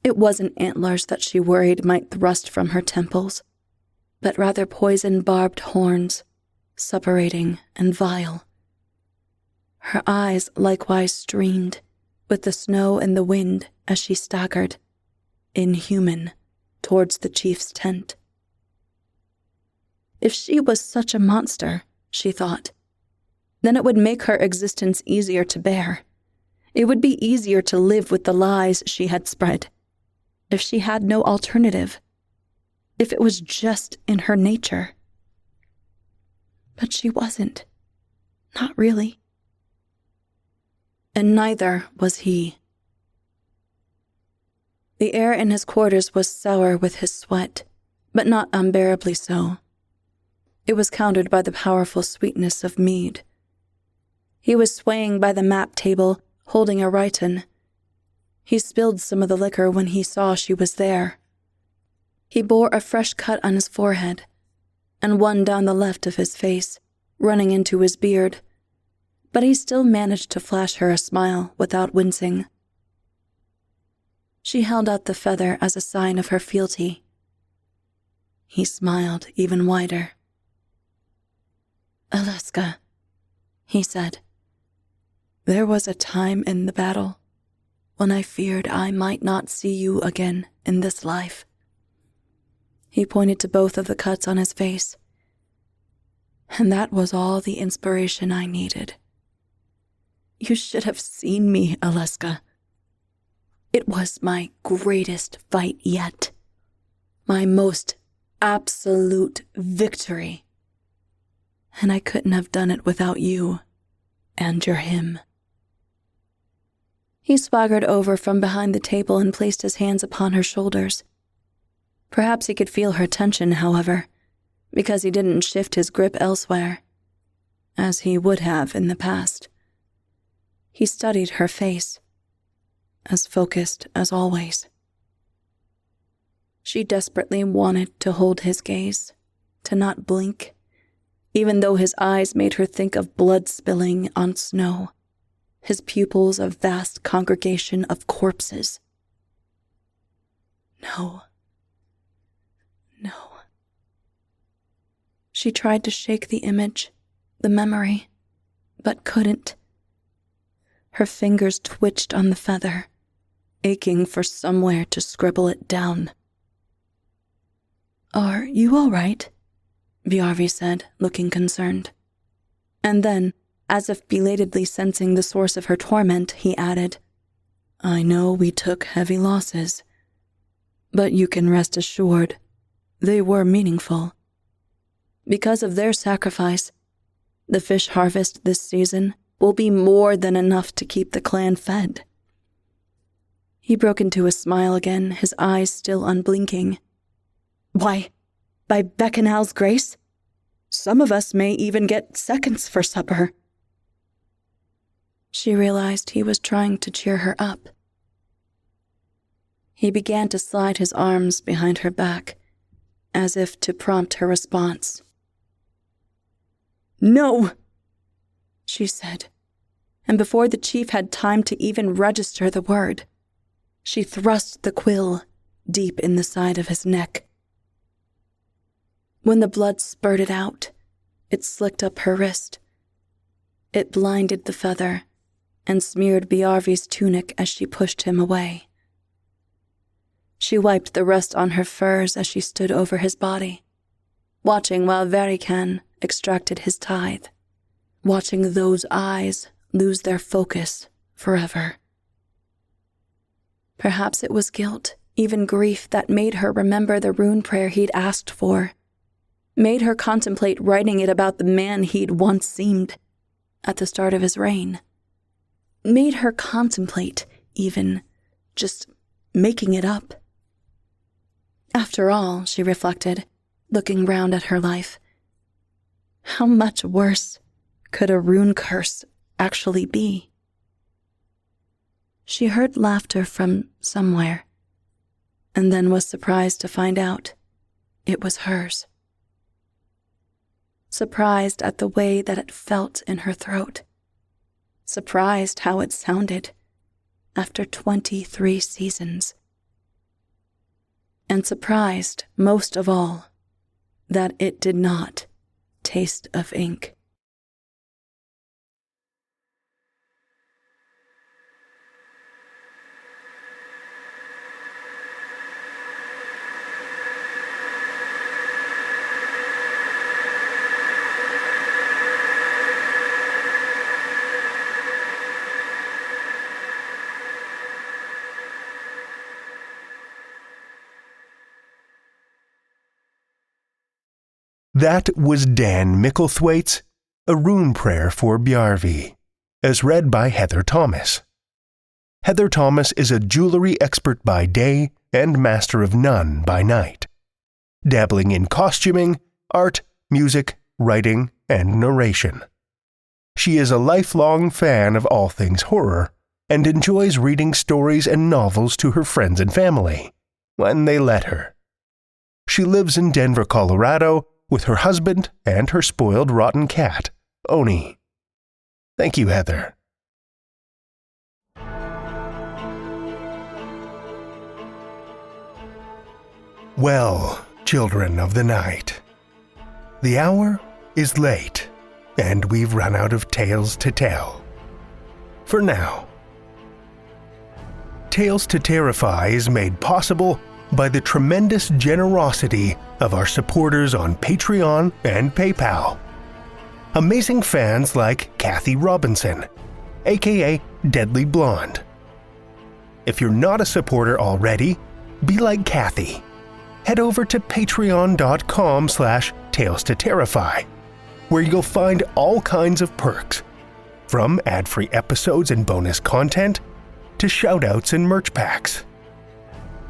Speaker 2: It wasn't antlers that she worried might thrust from her temples, but rather poison-barbed horns, suppurating and vile. Her eyes likewise streamed, with the snow and the wind as she staggered, inhuman, towards the chief's tent. If she was such a monster, she thought, then it would make her existence easier to bear. It would be easier to live with the lies she had spread. If she had no alternative. If it was just in her nature. But she wasn't. Not really. And neither was he. The air in his quarters was sour with his sweat, but not unbearably so. It was countered by the powerful sweetness of mead. He was swaying by the map table, holding a Rhyton. He spilled some of the liquor when he saw she was there. He bore a fresh cut on his forehead, and one down the left of his face, running into his beard, but he still managed to flash her a smile without wincing. She held out the feather as a sign of her fealty. He smiled even wider. "Alaska," he said, "there was a time in the battle when I feared I might not see you again in this life." He pointed to both of the cuts on his face. "And that was all the inspiration I needed. You should have seen me, Alaska. It was my greatest fight yet. My most absolute victory. And I couldn't have done it without you and your him." He swaggered over from behind the table and placed his hands upon her shoulders. Perhaps he could feel her tension, however, because he didn't shift his grip elsewhere, as he would have in the past. He studied her face, as focused as always. She desperately wanted to hold his gaze, to not blink, even though his eyes made her think of blood spilling on snow, his pupils a vast congregation of corpses. No. She tried to shake the image, the memory, but couldn't. Her fingers twitched on the feather, aching for somewhere to scribble it down. "Are you all right?" Bjarvi said, looking concerned. And then, as if belatedly sensing the source of her torment, he added, "I know we took heavy losses, but you can rest assured they were meaningful. Because of their sacrifice, the fish harvest this season will be more than enough to keep the clan fed." He broke into a smile again, his eyes still unblinking. "Why, by Bacchanal's grace, some of us may even get seconds for supper." She realized he was trying to cheer her up. He began to slide his arms behind her back, as if to prompt her response. "No," she said, and before the chief had time to even register the word, she thrust the quill deep in the side of his neck. When the blood spurted out, it slicked up her wrist. It blinded the feather and smeared Bjarvi's tunic as she pushed him away. She wiped the rust on her furs as she stood over his body, watching while Varikan extracted his tithe, watching those eyes lose their focus forever. Perhaps it was guilt, even grief, that made her remember the Runeprayer he'd asked for, made her contemplate writing it about the man he'd once seemed at the start of his reign, made her contemplate, even, just making it up. After all, she reflected, looking round at her life, how much worse could a rune curse actually be? She heard laughter from somewhere, and then was surprised to find out it was hers. Surprised at the way that it felt in her throat. Surprised how it sounded after 23 seasons. And surprised, most of all, that it did not taste of ink.
Speaker 1: That was Dan Micklethwaite's A Runeprayer for Bjarvi, as read by Heather Thomas. Heather Thomas is a jewelry expert by day and master of none by night, dabbling in costuming, art, music, writing, and narration. She is a lifelong fan of all things horror and enjoys reading stories and novels to her friends and family, when they let her. She lives in Denver, Colorado, with her husband and her spoiled rotten cat, Oni. Thank you, Heather. Well, children of the night, the hour is late, and we've run out of tales to tell. For now. Tales to Terrify is made possible by the tremendous generosity of our supporters on Patreon and PayPal. Amazing fans like Kathy Robinson, aka Deadly Blonde. If you're not a supporter already, be like Kathy. Head over to patreon.com/Tales to Terrify, where you'll find all kinds of perks, from ad-free episodes and bonus content to shoutouts and merch packs.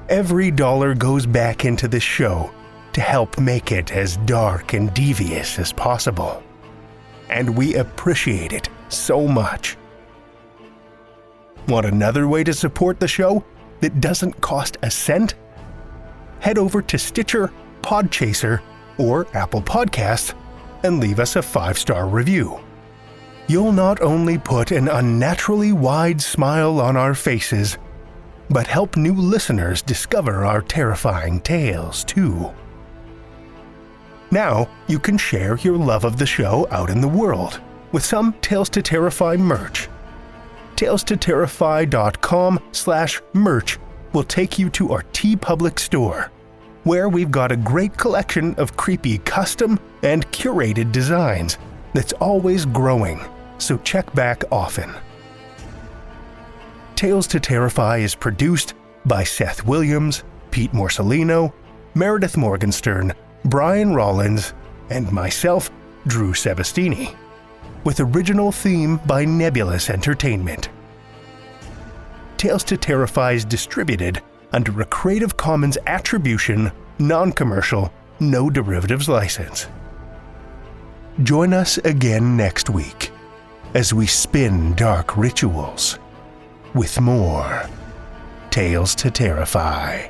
Speaker 1: Every dollar goes back into the show to help make it as dark and devious as possible. And we appreciate it so much. Want another way to support the show that doesn't cost a cent? Head over to Stitcher, Podchaser, or Apple Podcasts and leave us a 5-star review. You'll not only put an unnaturally wide smile on our faces, but help new listeners discover our terrifying tales too. Now you can share your love of the show out in the world with some Tales to Terrify merch. TalesToTerrify.com/merch will take you to our TeePublic store, where we've got a great collection of creepy custom and curated designs that's always growing, so check back often. Tales to Terrify is produced by Seth Williams, Pete Morcellino, Meredith Morgenstern, Brian Rollins, and myself, Drew Sebesteny, with original theme by Nebulous Entertainment. Tales to Terrify is distributed under a Creative Commons Attribution, Non-Commercial, No Derivatives license. Join us again next week as we spin dark rituals with more Tales to Terrify.